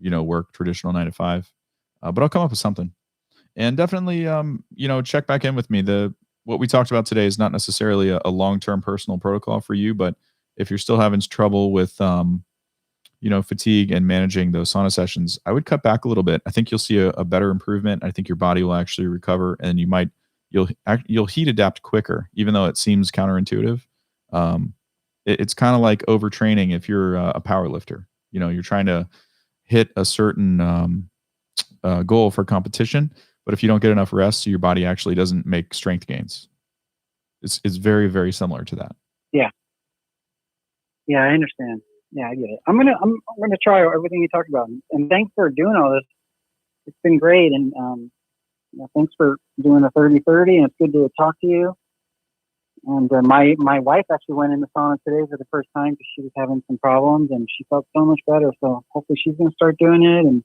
work traditional 9 to 5. But I'll come up with something. And definitely, check back in with me. What we talked about today is not necessarily a long-term personal protocol for you, but if you're still having trouble with, fatigue and managing those sauna sessions, I would cut back a little bit. I think you'll see a better improvement. I think your body will actually recover, and you'll heat adapt quicker, even though it seems counterintuitive. It's kind of like overtraining if you're a power lifter. You're trying to hit a certain goal for competition, but if you don't get enough rest, your body actually doesn't make strength gains. It's very, very similar to that. Yeah, I understand. Yeah, I get it. I'm gonna try everything you talked about, and thanks for doing all this. It's been great, and thanks for doing the 30-30, and it's good to talk to you. And my wife actually went in the sauna today for the first time because she was having some problems, and she felt so much better. So hopefully she's going to start doing it. And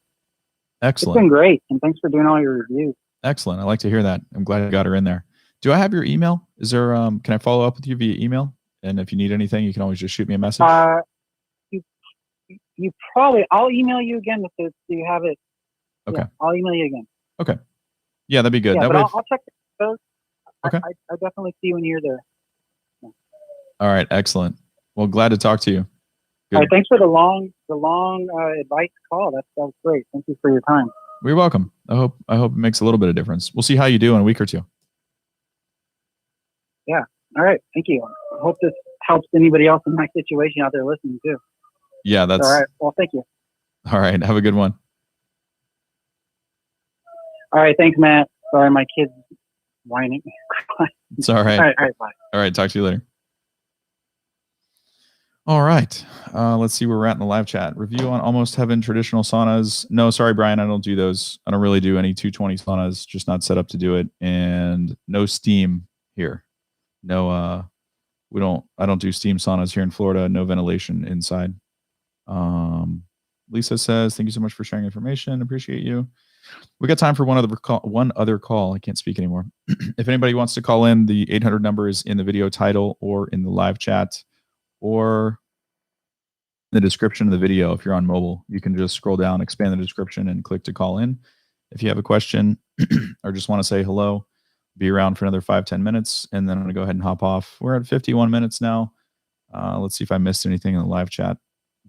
Excellent. It's been great, and thanks for doing all your reviews. Excellent. I like to hear that. I'm glad I got her in there. Do I have your email? Is there? Can I follow up with you via email? And if you need anything, you can always just shoot me a message. You probably. I'll email you again if you have it. Okay. Yeah, I'll email you again. Okay. Yeah, that'd be good. Yeah, that but way I'll check those. Okay. I definitely see when you're there. Yeah. All right. Excellent. Well, glad to talk to you. Good. All right. Thanks for the long advice call. That was great. Thank you for your time. You're welcome. I hope it makes a little bit of difference. We'll see how you do in a week or two. Yeah. All right. Thank you. I hope this helps anybody else in my situation out there listening too. Yeah, that's all right. Well, thank you. All right. Have a good one. All right. Thanks, Matt. Sorry, my kid's whining. It's all right. All right. Bye. All right. Talk to you later. All right. Let's see where we're at in the live chat. Review on Almost Heaven traditional saunas. No, sorry, Brian. I don't do those. I don't really do any 220 saunas. Just not set up to do it. And no steam here. No, I don't do steam saunas here in Florida. No ventilation inside. Lisa says, thank you so much for sharing information. Appreciate you. We got time for one other call. I can't speak anymore. If anybody wants to call in, the 800 number is in the video title or in the live chat or the description of the video. If you're on mobile, you can just scroll down, expand the description, and click to call in. If you have a question or just want to say hello, be around for another 5-10 minutes, and then I'm going to go ahead and hop off. We're at 51 minutes now. Let's see if I missed anything in the live chat.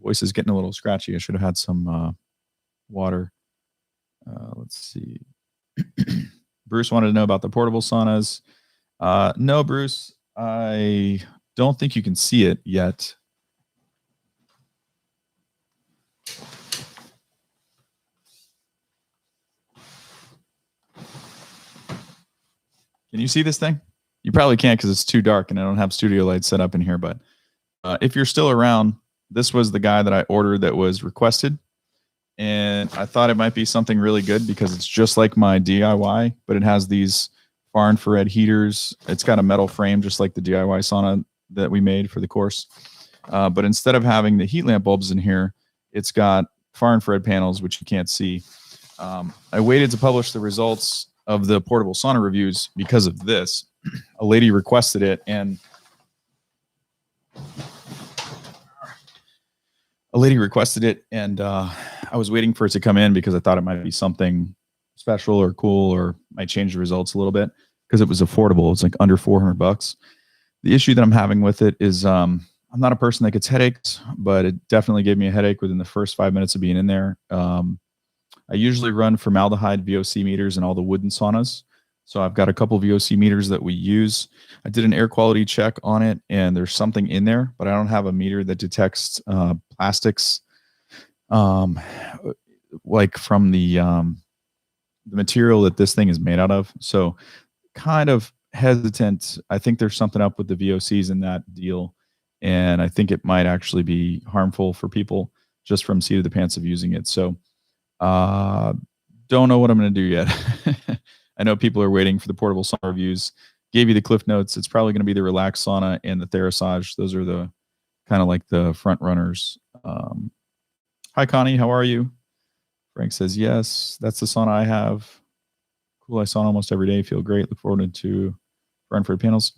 Voice is getting a little scratchy. I should have had some water. Let's see. Bruce wanted to know about the portable saunas. No, Bruce, I don't think you can see it yet. Can you see this thing? You probably can't because it's too dark and I don't have studio lights set up in here. But if you're still around, this was the guy that I ordered that was requested. And I thought it might be something really good because it's just like my DIY, but it has these far infrared heaters. It's got a metal frame, just like the DIY sauna that we made for the course. But instead of having the heat lamp bulbs in here, it's got far infrared panels, which you can't see. I waited to publish the results of the portable sauna reviews because of this. A lady requested it, and I was waiting for it to come in because I thought it might be something special or cool or might change the results a little bit because it was affordable. It's like under $400. The issue that I'm having with it is I'm not a person that gets headaches, but it definitely gave me a headache within the first 5 minutes of being in there. I usually run formaldehyde VOC meters in all the wooden saunas. So I've got a couple VOC meters that we use. I did an air quality check on it, and there's something in there, but I don't have a meter that detects plastics, like from the material that this thing is made out of. So kind of hesitant. I think there's something up with the VOCs in that deal, and I think it might actually be harmful for people just from seat of the pants of using it. So don't know what I'm going to do yet. I know people are waiting for the portable sauna reviews. Gave you the cliff notes. It's probably going to be the relaxed sauna and the Therasage. Those are the kind of like the front runners. Hi, Connie. How are you? Frank says, yes, that's the sauna I have. Cool. I sauna almost every day. Feel great. Look forward to infrared panels.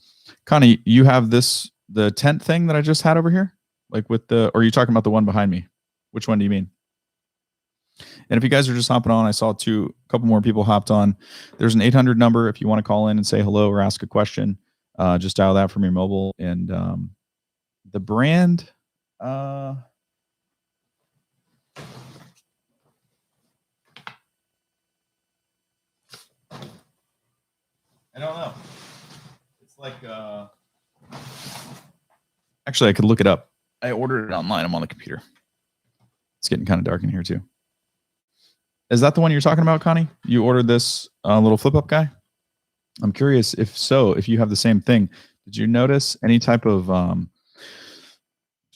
Connie, you have the tent thing that I just had over here? Like with or are you talking about the one behind me? Which one do you mean? And if you guys are just hopping on, I saw a couple more people hopped on. There's an 800 number if you want to call in and say hello or ask a question. Just dial that from your mobile. And the brand, I don't know. It's like, actually, I could look it up. I ordered it online. I'm on the computer. It's getting kind of dark in here too. Is that the one you're talking about, Connie? You ordered this little flip-up guy? I'm curious if so, if you have the same thing. Did you notice any type of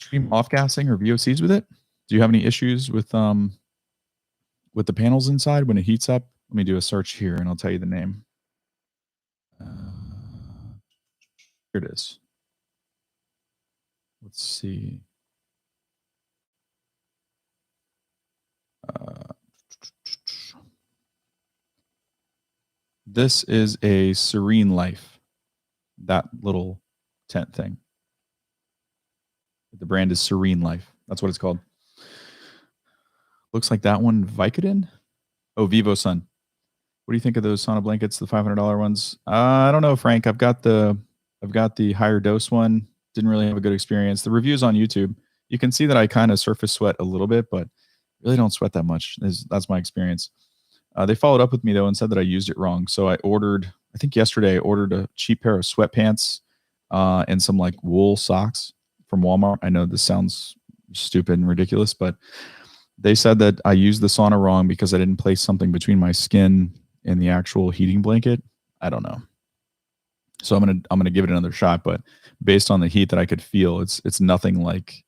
extreme off-gassing or VOCs with it? Do you have any issues with the panels inside when it heats up? Let me do a search here, and I'll tell you the name. Here it is. Let's see. This is a Serene Life, that little tent thing. The brand is Serene Life. That's what it's called. Looks like that one, Vicodin. Oh, Vivo Sun. What do you think of those sauna blankets, the $500 ones? I don't know, Frank. I've got the higher dose one. Didn't really have a good experience. The reviews on YouTube, you can see that I kind of surface sweat a little bit, but really don't sweat that much. That's my experience. They followed up with me, though, and said that I used it wrong. So I think yesterday, I ordered a cheap pair of sweatpants and some like wool socks from Walmart. I know this sounds stupid and ridiculous, but they said that I used the sauna wrong because I didn't place something between my skin and the actual heating blanket. I don't know. So I'm gonna give it another shot, but based on the heat that I could feel, it's nothing like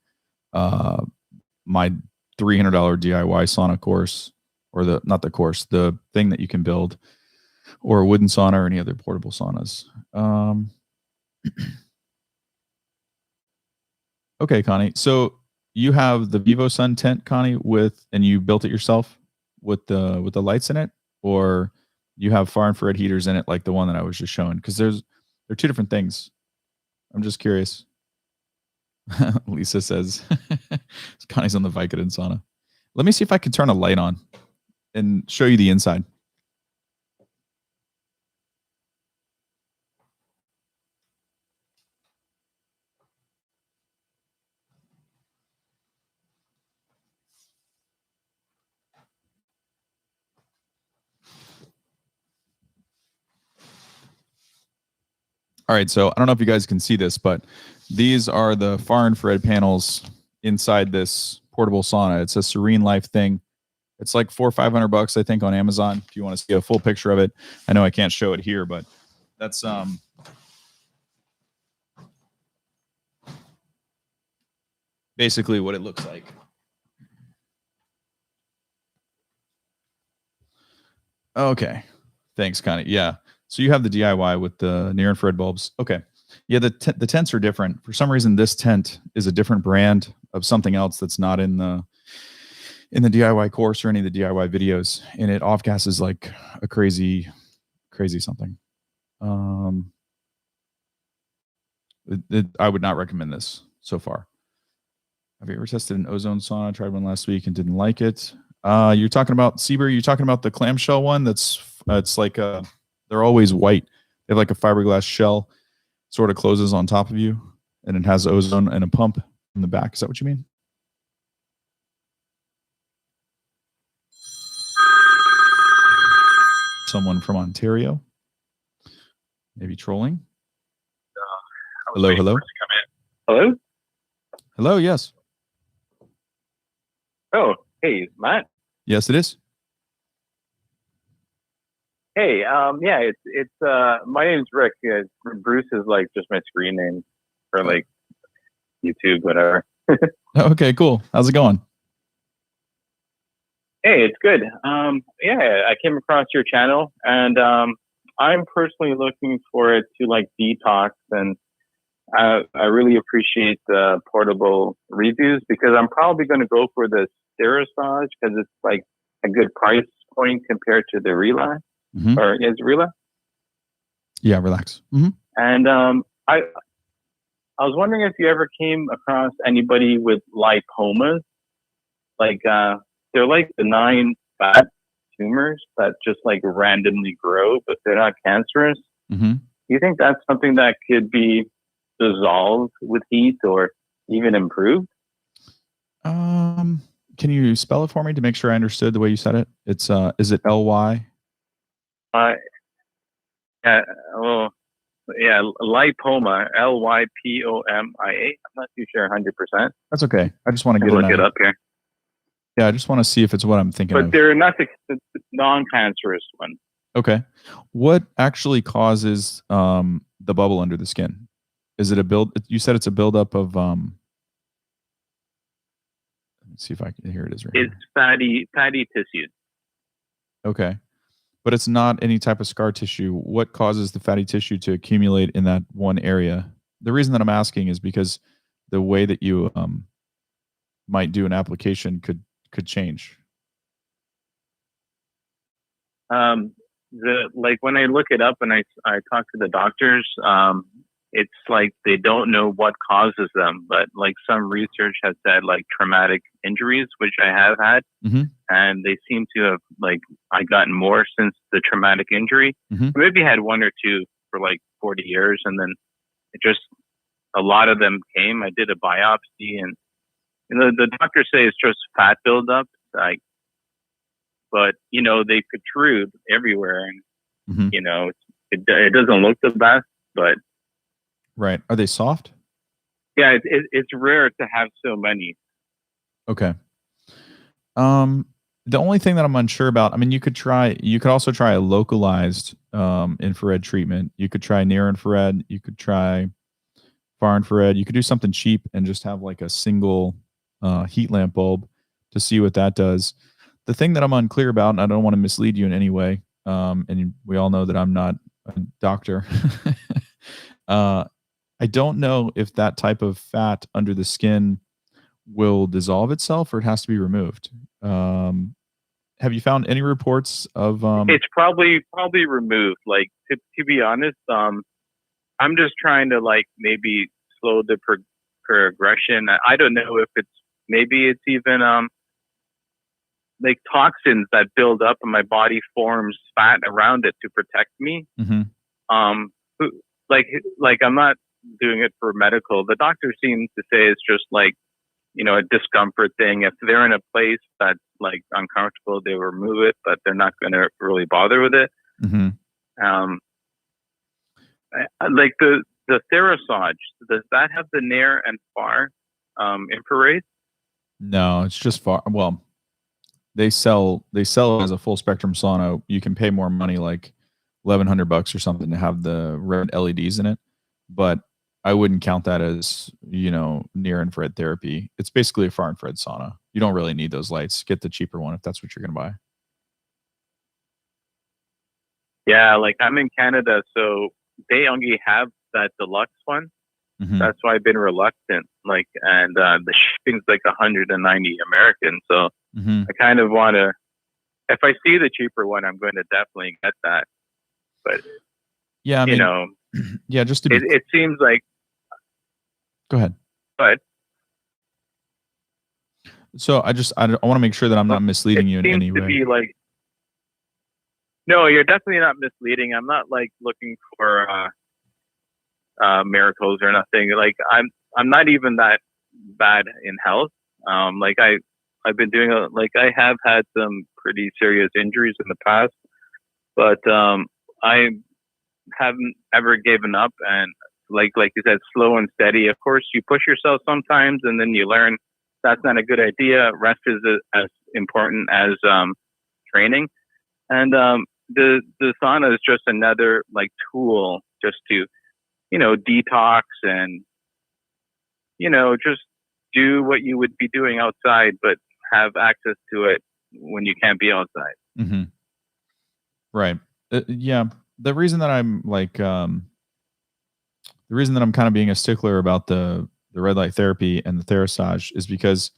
my $300 DIY sauna course, or the thing that you can build, or a wooden sauna, or any other portable saunas. Okay, Connie. So you have the Vivo Sun tent, Connie, and you built it yourself with the lights in it, or you have far infrared heaters in it, like the one that I was just showing? Because they're two different things. I'm just curious. Lisa says Connie's on the Vicodin sauna. Let me see if I can turn a light on and show you the inside. All right, so I don't know if you guys can see this, but these are the far infrared panels inside this portable sauna. It's a Serene Life thing. It's like $400 or $500, I think, on Amazon. If you want to see a full picture of it, I know I can't show it here, but that's basically what it looks like. Okay, thanks, Connie. Yeah. So you have the DIY with the near infrared bulbs. Okay. Yeah, the tents are different. For some reason, this tent is a different brand of something else that's not in the DIY course or any of the DIY videos, and it off gases like a crazy something. I would not recommend this so far. Have you ever tested an Ozone sauna? I tried one last week and didn't like it. You're talking about Seabury. You're talking about the clamshell one. It's like they're always white. They have like a fiberglass shell, sort of closes on top of you, and it has ozone and a pump in the back. Is that what you mean? Someone from Ontario, maybe trolling. Hello. Hello. Yes. Oh, hey, Matt. Yes, it is. Hey, yeah, it's my name's Rick. Bruce is like just my screen name for like YouTube, whatever. Okay, cool. How's it going? Hey, it's good. Yeah, I came across your channel, and I'm personally looking for it to like detox, and I really appreciate the portable reviews, because I'm probably going to go for the Sterisage because it's like a good price point compared to the Relax. Mm-hmm. Or is Relax? Yeah, Relax. Mm-hmm. And I was wondering if you ever came across anybody with lipomas, like they're like benign fat tumors that just like randomly grow, but they're not cancerous. Mm-hmm. Do you think that's something that could be dissolved with heat or even improved? Can you spell it for me to make sure I understood the way you said it? It's is it LY? Yeah, well, yeah, lipoma, LYPOMIA. I'm not too sure 100%. That's okay. I just want to look it up here. Yeah, I just want to see if it's what I'm thinking of. But they're not the non-cancerous one. Okay. What actually causes the bubble under the skin? Is it a build? You said it's a buildup of see if I can. Here it is. Right It's here. fatty tissue. Okay. But it's not any type of scar tissue. What causes the fatty tissue to accumulate in that one area? The reason that I'm asking is because the way that you might do an application could change. Like when I look it up and I talk to the doctors, it's like they don't know what causes them, but like some research has said like traumatic injuries, which I have had, and they seem to have like I gotten more since the traumatic injury. Maybe had one or two for like 40 years, and then it just a lot of them came. I did a biopsy, and the doctors say it's just fat buildup, like, but you know they protrude everywhere, and you know it doesn't look the best, but. Right. Are they soft? Yeah, it's rare to have so many. Okay. The only thing that I'm unsure about, I mean, you could also try a localized infrared treatment. You could try near infrared. You could try far infrared. You could do something cheap and just have like a single heat lamp bulb to see what that does. The thing that I'm unclear about, and I don't want to mislead you in any way, and we all know that I'm not a doctor. I don't know if that type of fat under the skin will dissolve itself or it has to be removed. Have you found any reports of? It's probably removed. Like to be honest, I'm just trying to like maybe slow the progression. I don't know if maybe it's even like toxins that build up and my body forms fat around it to protect me. Like I'm not doing it for medical. The doctor seems to say it's just like, you know, a discomfort thing. If they're in a place that's like uncomfortable, they will remove it, but they're not going to really bother with it. Like the Therasage, does that have the near and far infrared? No, it's just far. Well, they sell it as a full spectrum sauna. You can pay more money, like $1,100 or something, to have the red LEDs in it, but I wouldn't count that as, you know, near infrared therapy. It's basically a far infrared sauna. You don't really need those lights. Get the cheaper one if that's what you're going to buy. Yeah, like I'm in Canada, so they only have that deluxe one. That's why I've been reluctant. Like, and the shipping's like 190 American. So I kind of want to. If I see the cheaper one, I'm going to definitely get that. But yeah, I mean, you know, yeah, just to be. It seems like. Go ahead. But. So I want to make sure that I'm not misleading you in any way. It seems to be like. No, you're definitely not misleading. I'm not like looking for miracles or nothing. Like I'm not even that bad in health. Like I've been doing I have had some pretty serious injuries in the past, but I haven't ever given up. And like you said, slow and steady. Of course, you push yourself sometimes, and then you learn that's not a good idea. Rest is as important as training, and the sauna is just another like tool just to, you know, detox and, you know, just do what you would be doing outside, but have access to it when you can't be outside. Right. Yeah. The reason that I'm like, the reason that I'm kind of being a stickler about the red light therapy and the Therasage is because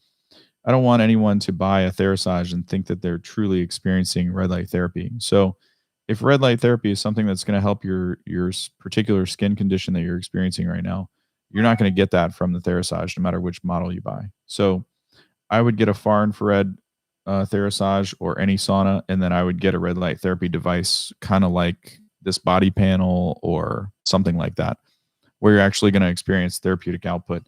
I don't want anyone to buy a Therasage and think that they're truly experiencing red light therapy. So if red light therapy is something that's going to help your particular skin condition that you're experiencing right now, you're not going to get that from the Therasage, no matter which model you buy. So I would get a far infrared Therasage or any sauna, and then I would get a red light therapy device, kind of like this body panel or something like that, where you're actually going to experience therapeutic output.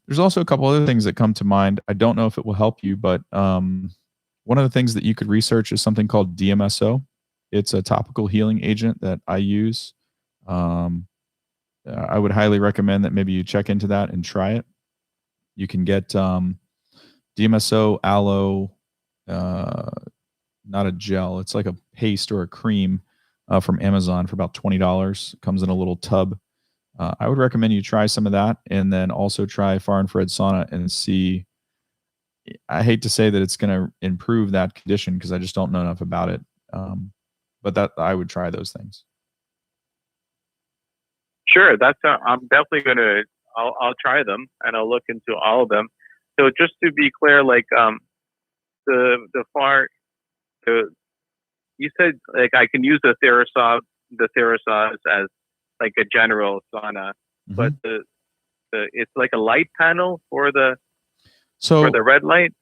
There's also a couple other things that come to mind. I don't know if it will help you, but one of the things that you could research is something called DMSO. It's a topical healing agent that I use. I would highly recommend that maybe you check into that and try it. You can get DMSO aloe, not a gel. It's like a paste or a cream from Amazon for about $20. It comes in a little tub. I would recommend you try some of that, and then also try far infrared sauna and see I hate to say that it's going to improve that condition because I just don't know enough about it. But that I would try those things. Sure, I'm definitely gonna. I'll try them and I'll look into all of them. So just to be clear, like the you said like I can use the Therasage as like a general sauna, but the it's like a light panel for the red light.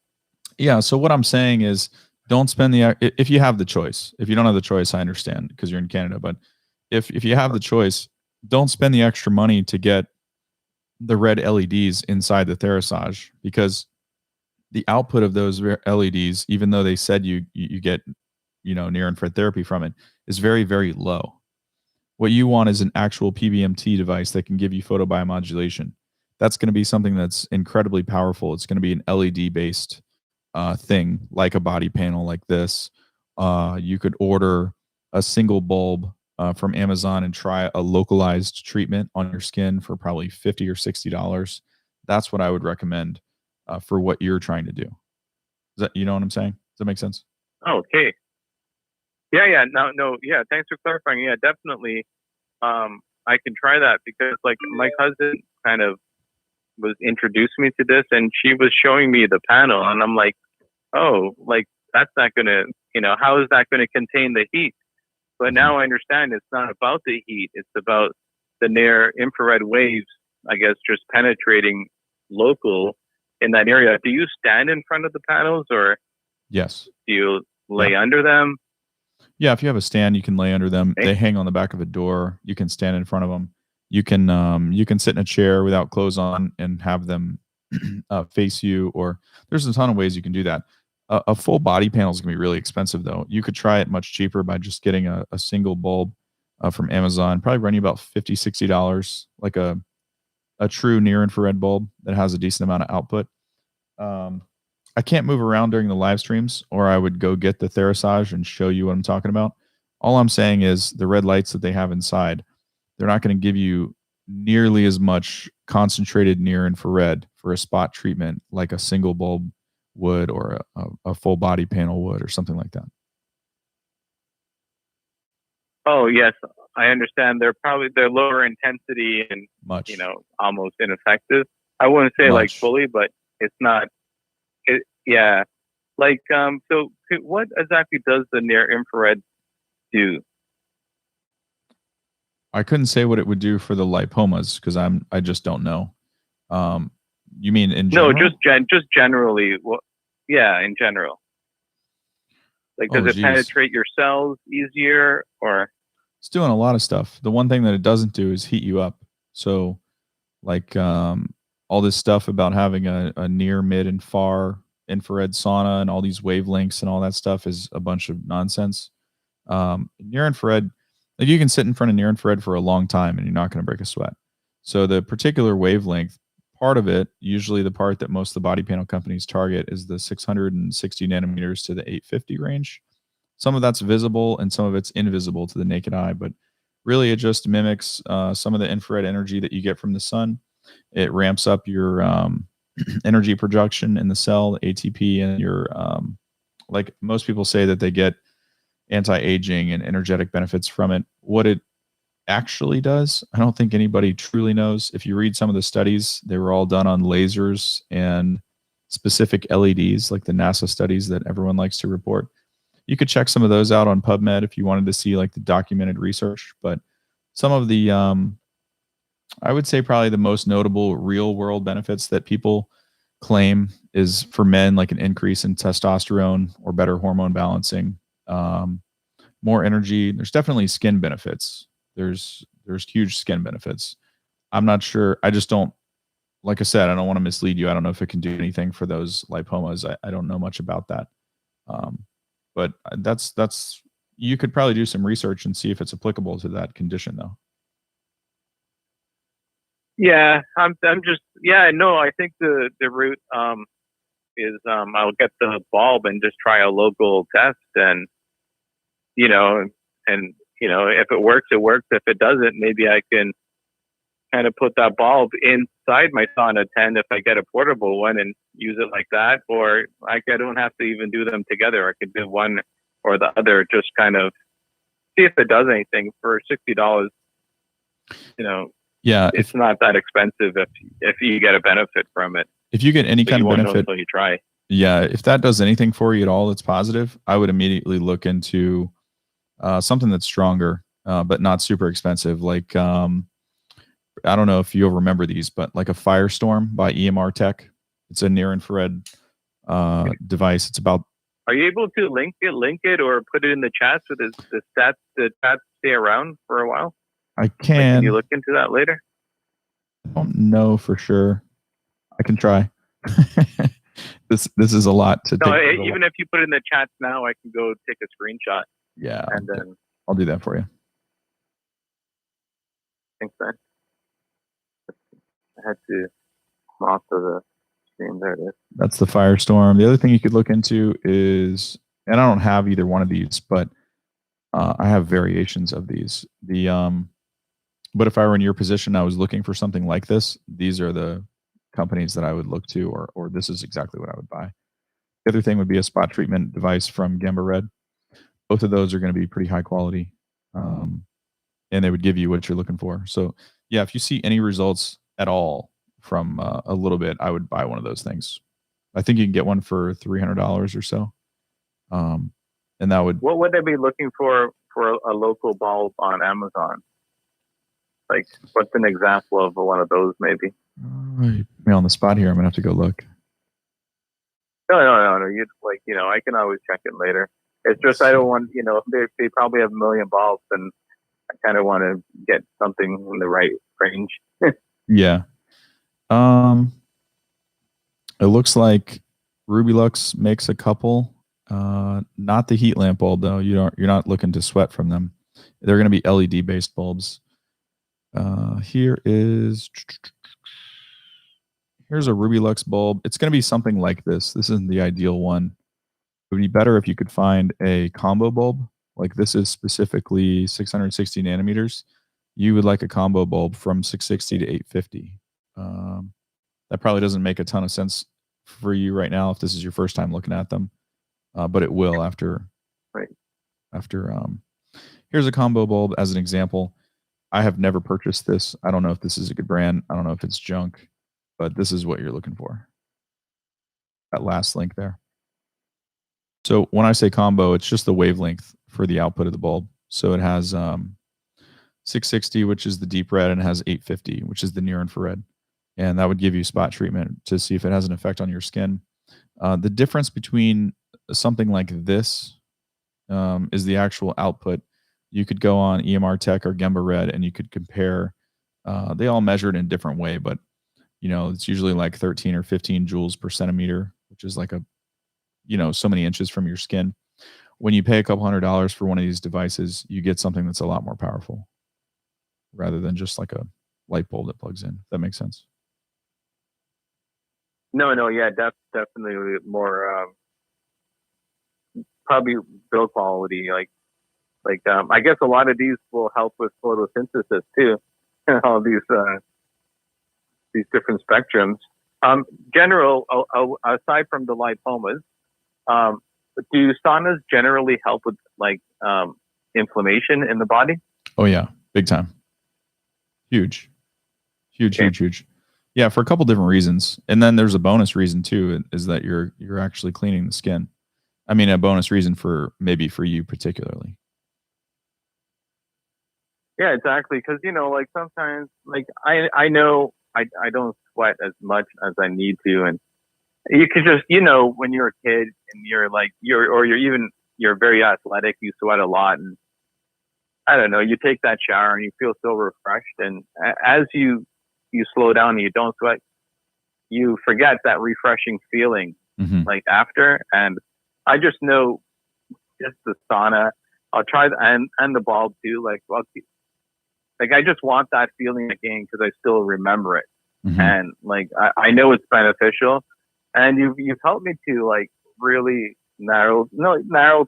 Yeah. So what I'm saying is, don't spend if you have the choice. If you don't have the choice, I understand because you're in Canada. But if you have the choice, don't spend the extra money to get the red LEDs inside the Therasage, because the output of those LEDs, even though they said you get near infrared therapy from it, is very, very low. What you want is an actual PBMT device that can give you photobiomodulation. That's going to be something that's incredibly powerful. It's going to be an LED based thing, like a body panel like this. You could order a single bulb from Amazon and try a localized treatment on your skin for probably $50 or $60. That's what I would recommend for what you're trying to do. Is that, you know what I'm saying? Does that make sense? Okay. Yeah. No. Yeah. Thanks for clarifying. Yeah, definitely. I can try that because like my cousin kind of was introduced me to this, and she was showing me the panel, and I'm like, oh, like that's not gonna, how is that gonna contain the heat? But now I understand it's not about the heat; it's about the near infrared waves, I guess, just penetrating local in that area. Do you stand in front of the panels, or yes, do you lay under them? Yeah, if you have a stand, you can lay under them. They hang on the back of a door. You can stand in front of them. You can sit in a chair without clothes on and have them face you. Or there's a ton of ways you can do that. A full body panel is gonna be really expensive, though. You could try it much cheaper by just getting a single bulb from Amazon. Probably run you about $50, $60, like a true near infrared bulb that has a decent amount of output. I can't move around during the live streams, or I would go get the Therasage and show you what I'm talking about. All I'm saying is the red lights that they have inside, they're not going to give you nearly as much concentrated near infrared for a spot treatment like a single bulb would, or a full body panel would, or something like that. Oh yes, I understand. They're lower intensity and much, almost ineffective. I wouldn't say like fully, but it's not. Yeah, like so what exactly does the near infrared do? I couldn't say what it would do for the lipomas because I just don't know. You mean in general? No, just generally. Well, yeah, in general. Like, does it penetrate your cells easier, or? It's doing a lot of stuff. The one thing that it doesn't do is heat you up. So, like all this stuff about having a near, mid, and far infrared sauna and all these wavelengths and all that stuff is a bunch of nonsense. Near infrared, like you can sit in front of near infrared for a long time and you're not going to break a sweat. So the particular wavelength part of it, usually the part that most of the body panel companies target, is the 660 nanometers to the 850 range. Some of that's visible and some of it's invisible to the naked eye, but really it just mimics some of the infrared energy that you get from the sun. It ramps up your energy production in the cell, the ATP, and your like most people say that they get anti-aging and energetic benefits from it. What it actually does, I don't think anybody truly knows. If you read some of the studies, they were all done on lasers and specific LEDs, like the NASA studies that everyone likes to report. You could check some of those out on PubMed if you wanted to see like the documented research. But some of the I would say probably the most notable real world benefits that people claim is for men, like an increase in testosterone or better hormone balancing, more energy. There's definitely skin benefits. There's huge skin benefits. I'm not sure. I just don't, like I said, I don't want to mislead you. I don't know if it can do anything for those lipomas. I don't know much about that. But that's you could probably do some research and see if it's applicable to that condition, though. Yeah, I'm just no. I think the route is I'll get the bulb and just try a local test, and if it works, it works. If it doesn't, maybe I can kind of put that bulb inside inside my sauna tent if I get a portable one and use it like that, or I don't have to even do them together. I could do one or the other, just kind of see if it does anything for $60. Yeah, it's not that expensive if you get a benefit from it. If you get any kind of benefit, until you try. Yeah, if that does anything for you at all that's positive, I would immediately look into something that's stronger, but not super expensive. Like I don't know if you'll remember these, but like a Firestorm by EMR Tech. It's a near infrared device. It's about. Are you able to link it, or put it in the chat so the stats stay around for a while? I can. Can you look into that later? I don't know for sure. I can try. This is a lot to take. Even if you put it in the chat now, I can go take a screenshot. Yeah, and then I'll do that for you. Thanks, man. I had to come off of the stream. There it is. That's the Firestorm. The other thing you could look into is, and I don't have either one of these, but I have variations of these. But if I were in your position, I was looking for something like this. These are the companies that I would look to, or this is exactly what I would buy. The other thing would be a spot treatment device from Gemba Red. Both of those are going to be pretty high quality, and they would give you what you're looking for. So yeah, if you see any results at all from a little bit, I would buy one of those things. I think you can get one for $300 or so. And that would. What would they be looking for a local bulb on Amazon? Like, what's an example of one of those, maybe? You put me on the spot here. I'm gonna have to go look. No. I can always check it later. It's just I don't want, they probably have a million bulbs, and I kind of want to get something in the right range. Yeah. It looks like Rubilux makes a couple. Not the heat lamp bulb though. You're not looking to sweat from them. They're going to be LED based bulbs. Here's a Rubilux bulb. It's going to be something like this. This isn't the ideal one. It would be better if you could find a combo bulb. Like this is specifically 660 nanometers. You would like a combo bulb from 660 to 850. That probably doesn't make a ton of sense for you right now if this is your first time looking at them, but it will after. Right. Here's a combo bulb as an example. I have never purchased this. I don't know if this is a good brand. I don't know if it's junk, but this is what you're looking for. That last link there. So when I say combo, it's just the wavelength for the output of the bulb. So it has 660, which is the deep red, and it has 850, which is the near infrared. And that would give you spot treatment to see if it has an effect on your skin. The difference between something like this is the actual output. You could go on EMR Tech or Gemba Red and you could compare. They all measured in a different way, but it's usually like 13 or 15 joules per centimeter, which is like so many inches from your skin. When you pay a couple $100 for one of these devices, you get something that's a lot more powerful rather than just like a light bulb that plugs in. If that makes sense. No, yeah, definitely more probably build quality. Like I guess a lot of these will help with photosynthesis too. All these different spectrums. General, aside from the lipomas, do saunas generally help with inflammation in the body? Oh yeah, big time. Huge. Yeah, for a couple different reasons. And then there's a bonus reason too, is that you're actually cleaning the skin. I mean, a bonus reason for you particularly. Yeah, exactly. Because sometimes, I know I don't sweat as much as I need to, and you could just when you're a kid and you're very athletic, you sweat a lot, and I don't know, you take that shower and you feel so refreshed, and as you slow down and you don't sweat, you forget that refreshing feeling after. And I just know just the sauna, I'll try and the bulb too. I just want that feeling again because I still remember it. Mm-hmm. And I know it's beneficial, and you've helped me to really narrow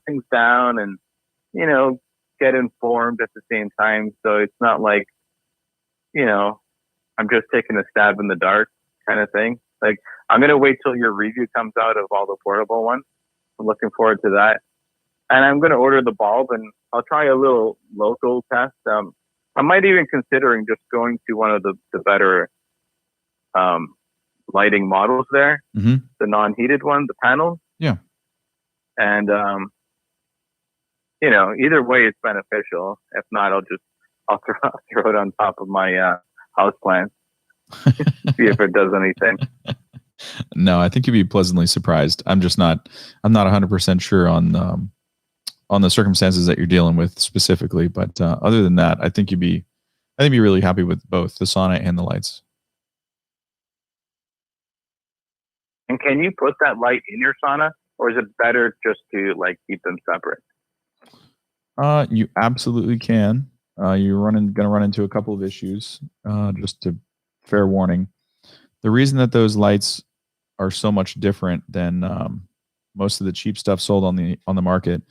things down and get informed at the same time. So it's not I'm just taking a stab in the dark kind of thing. Like, I'm going to wait till your review comes out of all the portable ones. I'm looking forward to that. And I'm going to order the bulb, and I'll try a little local test. I might even considering just going to one of the better lighting models there, the non-heated one, the panels. Yeah. And, you know, either way it's beneficial. If not, I'll throw it on top of my house plant, see if it does anything. No, I think you'd be pleasantly surprised. I'm not 100% sure on the circumstances that you're dealing with specifically, but other than that, I think you'd be really happy with both the sauna and the lights. And can you put that light in your sauna, or is it better just to like keep them separate? You absolutely can. You're going to run into a couple of issues. Just a fair warning. The reason that those lights are so much different than most of the cheap stuff sold on the market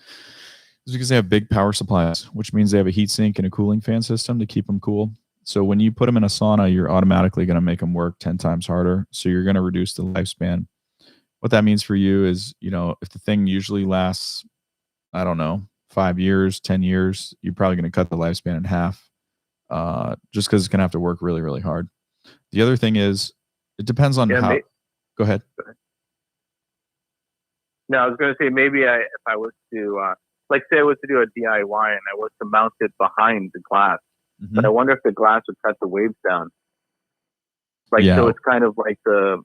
is because they have big power supplies, which means they have a heat sink and a cooling fan system to keep them cool. So when you put them in a sauna, you're automatically going to make them work 10 times harder. So you're going to reduce the lifespan. What that means for you is, you know, if the thing usually lasts, I don't know, 5 years, 10 years, you're probably going to cut the lifespan in half, just because it's going to have to work really, really hard. The other thing is, it depends on how. Go ahead. No, I was going to say maybe if I was to, like, say I was to do a DIY and I was to mount it behind the glass, but I wonder if the glass would cut the waves down. Like, so it's kind of like the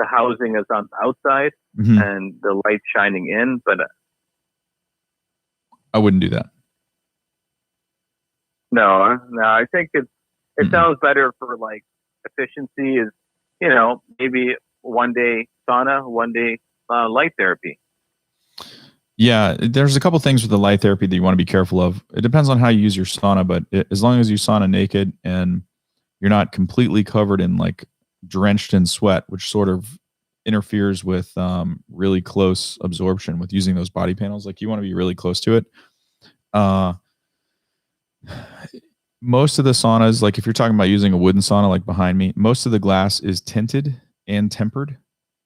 housing is on the outside and the light shining in, but I wouldn't do that. No, I think it sounds better for like efficiency. Is, you know, maybe one day sauna, one day light therapy. Yeah, there's a couple things with the light therapy that you want to be careful of. It depends on how you use your sauna, but as long as you sauna naked and you're not completely covered in like drenched in sweat, which sort of interferes with really close absorption with using those body panels. Like, you want to be really close to it. Most of the saunas, like if you're talking about using a wooden sauna like behind me, most of the glass is tinted and tempered.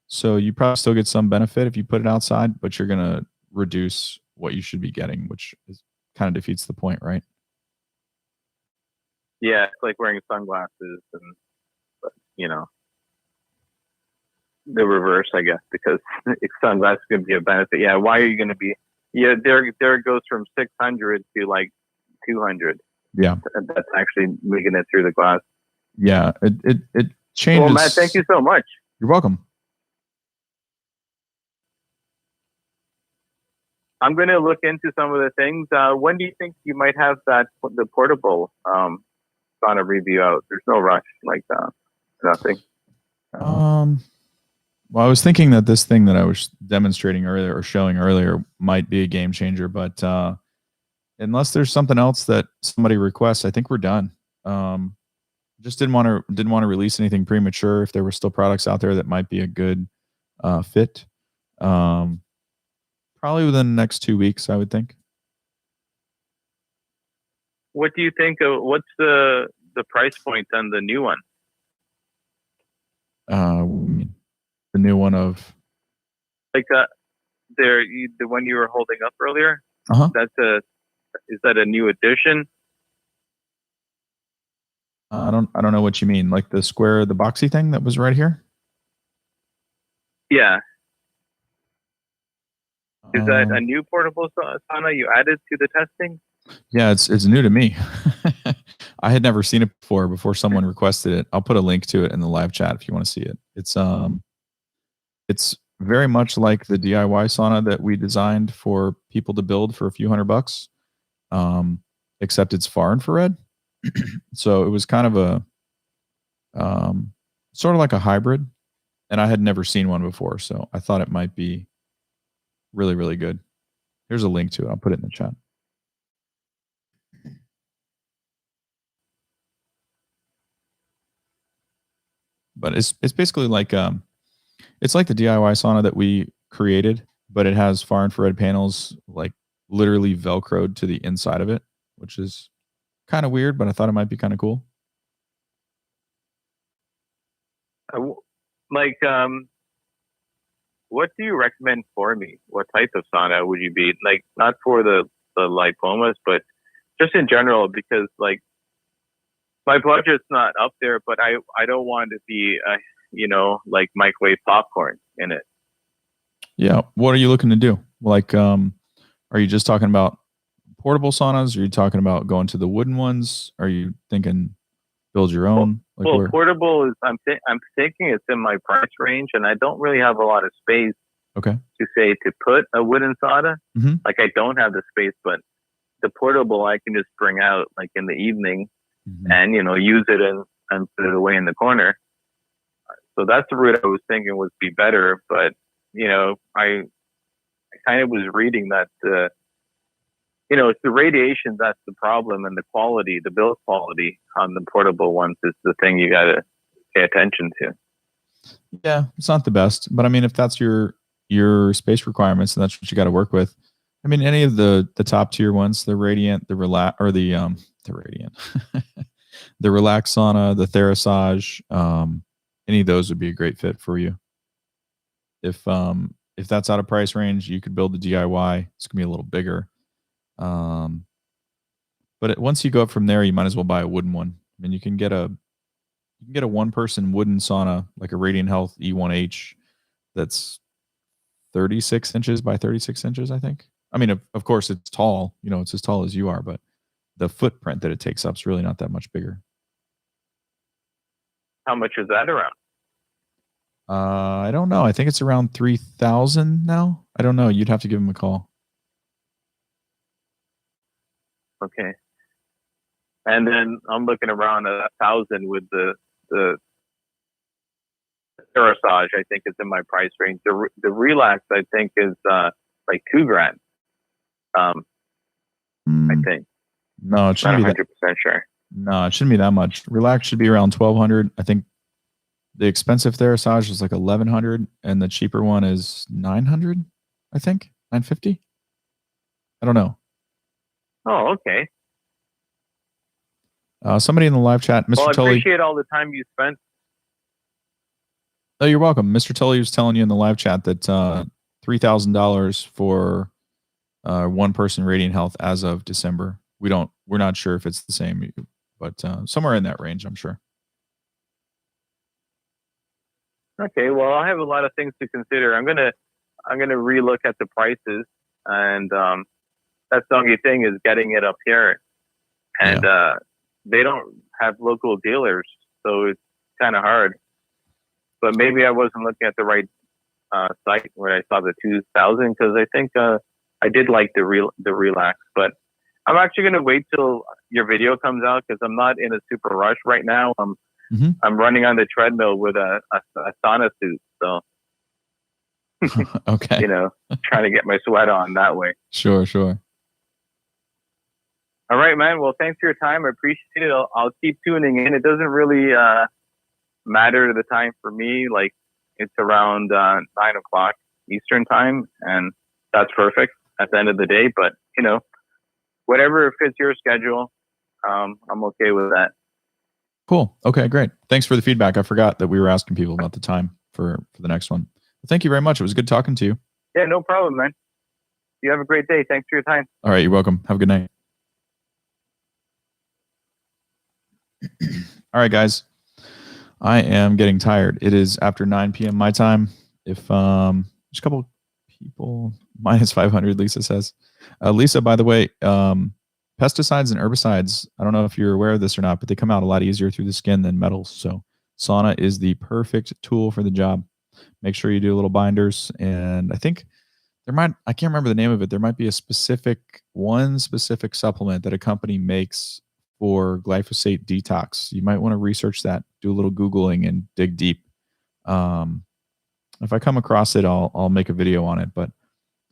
So you probably still get some benefit if you put it outside, but you're going to reduce what you should be getting, which kind of defeats the point, right? Yeah, it's like wearing sunglasses, and you know, the reverse, I guess, because sunglasses can be a benefit. Yeah, why are you going to be? Yeah, there it goes from 600 to like 200. Yeah, that's actually making it through the glass. Yeah, it changes. Well, Matt, thank you so much. You're welcome. I'm going to look into some of the things. When do you think you might have the portable sauna review out? There's no rush, like nothing. Well, I was thinking that this thing that I was demonstrating earlier or showing earlier might be a game changer, but unless there's something else that somebody requests, I think we're done. Just didn't want to release anything premature if there were still products out there that might be a good fit. Probably within the next 2 weeks, I would think. What do you think of, what's the price point on the new one? The new one of like the one you were holding up earlier. Is that a new edition? I don't know what you mean. Like the boxy thing that was right here. Yeah. Is that a new portable sauna you added to the testing? Yeah, it's new to me. I had never seen it before someone requested it. I'll put a link to it in the live chat if you want to see it. It's very much like the DIY sauna that we designed for people to build for a few $100, except it's far infrared. So it was kind of a sort of like a hybrid, and I had never seen one before, so I thought it might be really, really good. Here's a link to it. I'll put it in the chat. But it's basically like it's like the DIY sauna that we created, but it has far infrared panels like literally velcroed to the inside of it, which is kind of weird, but I thought it might be kind of cool. Like, what do you recommend for me? What type of sauna would you be like? Not for the lipomas, but just in general, because like my budget's not up there, but I don't want to be, like microwave popcorn in it. Yeah. What are you looking to do? Like, are you just talking about portable saunas? Are you talking about going to the wooden ones? Are you thinking build your own? Well, portable is, I'm thinking it's in my price range, and I don't really have a lot of space. Okay. To put a wooden sauna. Mm-hmm. Like I don't have the space, but the portable I can just bring out like in the evening, and use it and put it away in the corner. So that's the route I was thinking would be better. But I kind of was reading that it's the radiation that's the problem, and the quality, the build quality on the portable ones is the thing you got to pay attention to. Yeah, it's not the best, but I mean, if that's your space requirements, and that's what you got to work with. I mean, any of the top tier ones, the Radiant, the Relax, or the Radiant, the Relax Sauna, the Therasage, any of those would be a great fit for you. If that's out of price range, you could build the DIY. It's gonna be a little bigger. But once you go up from there, you might as well buy a wooden one. I mean, you can get a one-person wooden sauna, like a Radiant Health E1H, that's 36 inches by 36 inches, I think. I mean, of course, it's tall. It's as tall as you are, but the footprint that it takes up is really not that much bigger. How much is that around? I don't know. I think it's around 3,000 now. I don't know. You'd have to give him a call. Okay. And then I'm looking around 1,000 with the Therasage. I think it's in my price range. The Relax, I think, is like $2,000. I think. No, it shouldn't be 100% sure. No, it shouldn't be that much. Relax should be around 1,200. I think the expensive Therasage is like 1,100, and the cheaper one is 900. I think 950. I don't know. Oh, okay. Somebody in the live chat, Mr. Well, I Tully. appreciate all the time you spent. Oh, you're welcome. Mr. Tully was telling you in the live chat that $3,000 for one-person Radiant Health as of December. We're not sure if it's the same, but somewhere in that range, I'm sure. Okay, well, I have a lot of things to consider. I'm gonna relook at the prices, and that's the only thing is getting it up here, and they don't have local dealers, so it's kind of hard. But maybe I wasn't looking at the right site when I saw the 2,000, because I think I did like the Relax. But I'm actually going to wait till your video comes out, because I'm not in a super rush right now. I'm running on the treadmill with a sauna suit, so okay, trying to get my sweat on that way. Sure. All right, man. Well, thanks for your time. I appreciate it. I'll keep tuning in. It doesn't really matter the time for me. Like, it's around 9 o'clock Eastern time, and that's perfect at the end of the day. But whatever fits your schedule, I'm okay with that. Cool. Okay, great. Thanks for the feedback. I forgot that we were asking people about the time for the next one. Well, thank you very much. It was good talking to you. Yeah, no problem, man. You have a great day. Thanks for your time. All right, you're welcome. Have a good night. All right, guys. I am getting tired. It is after 9 p.m. my time. If there's a couple people, -500, Lisa says. Lisa, by the way, pesticides and herbicides, I don't know if you're aware of this or not, but they come out a lot easier through the skin than metals. So sauna is the perfect tool for the job. Make sure you do little binders. And I think I can't remember the name of it. There might be one specific supplement that a company makes for glyphosate detox. You might want to research that, do a little Googling and dig deep. If I come across it, I'll make a video on it. But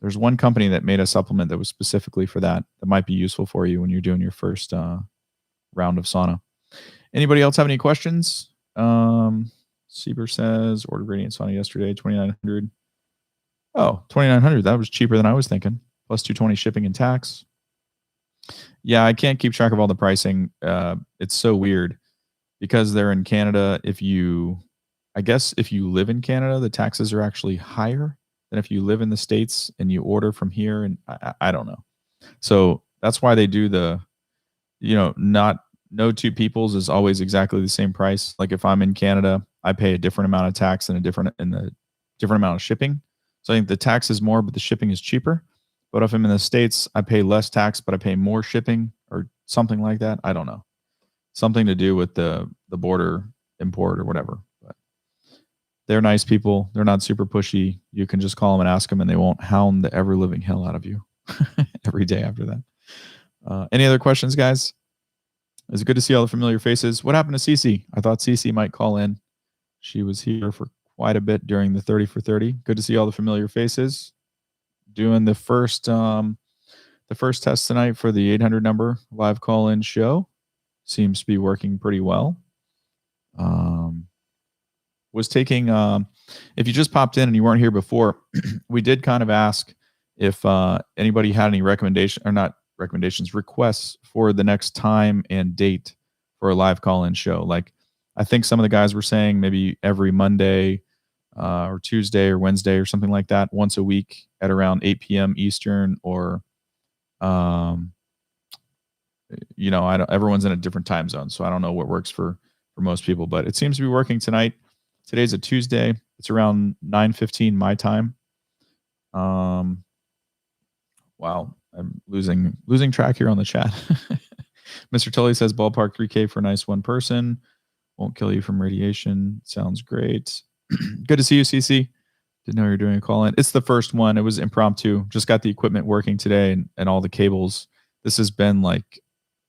there's one company that made a supplement that was specifically for that might be useful for you when you're doing your first round of sauna. Anybody else have any questions? Sieber says, ordered Radiant Sauna yesterday, $2,900. Oh, $2,900. That was cheaper than I was thinking. Plus $220 shipping and tax. Yeah, I can't keep track of all the pricing. It's so weird because they're in Canada. If you I guess if you live in Canada, the taxes are actually higher than if you live in the States and you order from here. And I don't know. So that's why they do no two peoples is always exactly the same price. Like if I'm in Canada, I pay a different amount of tax and a different amount of shipping. So I think the tax is more, but the shipping is cheaper. But if I'm in the States, I pay less tax, but I pay more shipping or something like that. I don't know. Something to do with the border import or whatever. But they're nice people. They're not super pushy. You can just call them and ask them, and they won't hound the ever living hell out of you every day after that. Any other questions, guys? It's good to see all the familiar faces. What happened to Cece? I thought Cece might call in. She was here for quite a bit during the 30 for 30. Good to see all the familiar faces. Doing the first test tonight for the 800 number live call-in show. Seems to be working pretty well. Was taking if you just popped in and you weren't here before, we did kind of ask if anybody had any requests for the next time and date for a live call-in show. Like I think some of the guys were saying maybe every Monday or Tuesday or Wednesday or something like that, once a week at around 8 p.m. Eastern, or everyone's in a different time zone, so I don't know what works for most people, but it seems to be working tonight. Today's a Tuesday. It's around 9:15 my time. Wow, I'm losing track here on the chat. Mr. Tully says ballpark 3K for a nice one person. Won't kill you from radiation. Sounds great. Good to see you, CC. Didn't know you were doing a call in. It's the first one. It was impromptu. Just got the equipment working today and all the cables. This has been like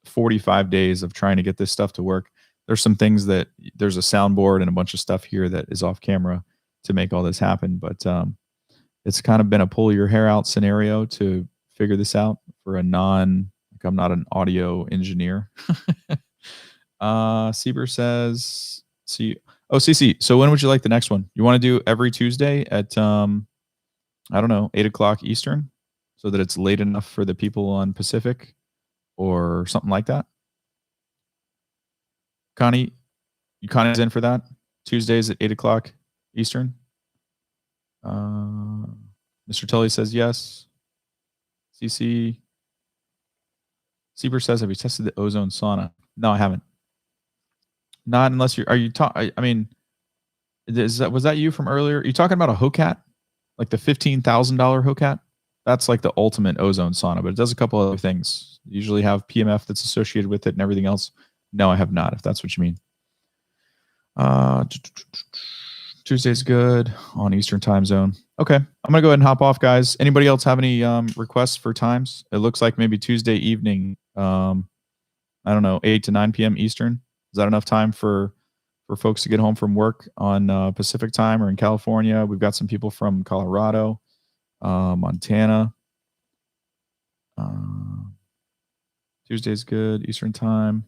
45 days of trying to get this stuff to work. There's some things that there's a soundboard and a bunch of stuff here that is off camera to make all this happen. But it's kind of been a pull your hair out scenario to figure this out for I'm not an audio engineer. Sieber says, CC. So when would you like the next one? You want to do every Tuesday at, 8 o'clock Eastern, so that it's late enough for the people on Pacific or something like that? Connie's in for that? Tuesdays at 8 o'clock Eastern? Mr. Tully says yes. CC. Sieber says, have you tested the Ozone sauna? No, I haven't. Not unless was that you from earlier? Are you talking about a Hocat? Like the $15,000 Hocat? That's like the ultimate Ozone sauna, but it does a couple other things. You usually have PMF that's associated with it and everything else. No, I have not, if that's what you mean. Tuesday's good on Eastern time zone. Okay, I'm going to go ahead and hop off, guys. Anybody else have any requests for times? It looks like maybe Tuesday evening, 8 to 9 p.m. Eastern. Is that enough time for folks to get home from work on Pacific time, or in California? We've got some people from Colorado, Montana. Tuesday's good, Eastern time.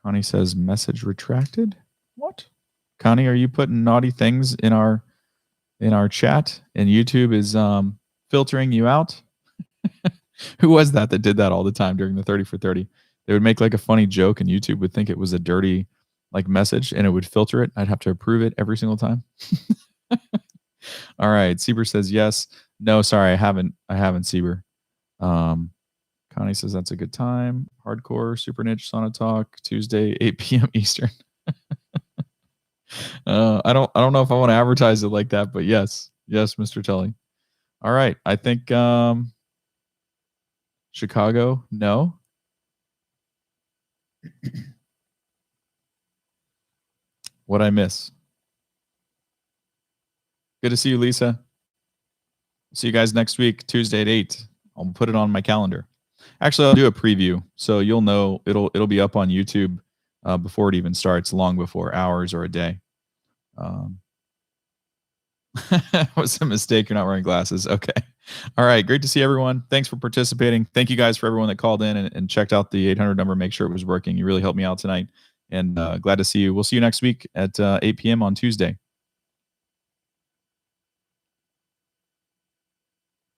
Connie says message retracted. What? Connie, are you putting naughty things in our chat and YouTube is filtering you out? Who was that did that all the time during the 30 for 30? They would make like a funny joke and YouTube would think it was a dirty like message and it would filter it. I'd have to approve it every single time. All right. Sieber says yes. No, sorry, I haven't Sieber. Connie says that's a good time. Hardcore, super niche, sauna talk, Tuesday, 8 p.m. Eastern. I don't know if I want to advertise it like that, but yes, Mr. Tully. All right. I think Chicago, no. What'd I miss? Good to see you, Lisa. See you guys next week, Tuesday at 8. I'll put it on my calendar. Actually, I'll do a preview, so you'll know it'll be up on YouTube before it even starts, long before, hours or a day. What's a mistake? You're not wearing glasses. Okay. All right. Great to see everyone. Thanks for participating. Thank you guys for everyone that called in and checked out the 800 number. Make sure it was working. You really helped me out tonight. And glad to see you. We'll see you next week at 8 p.m. on Tuesday.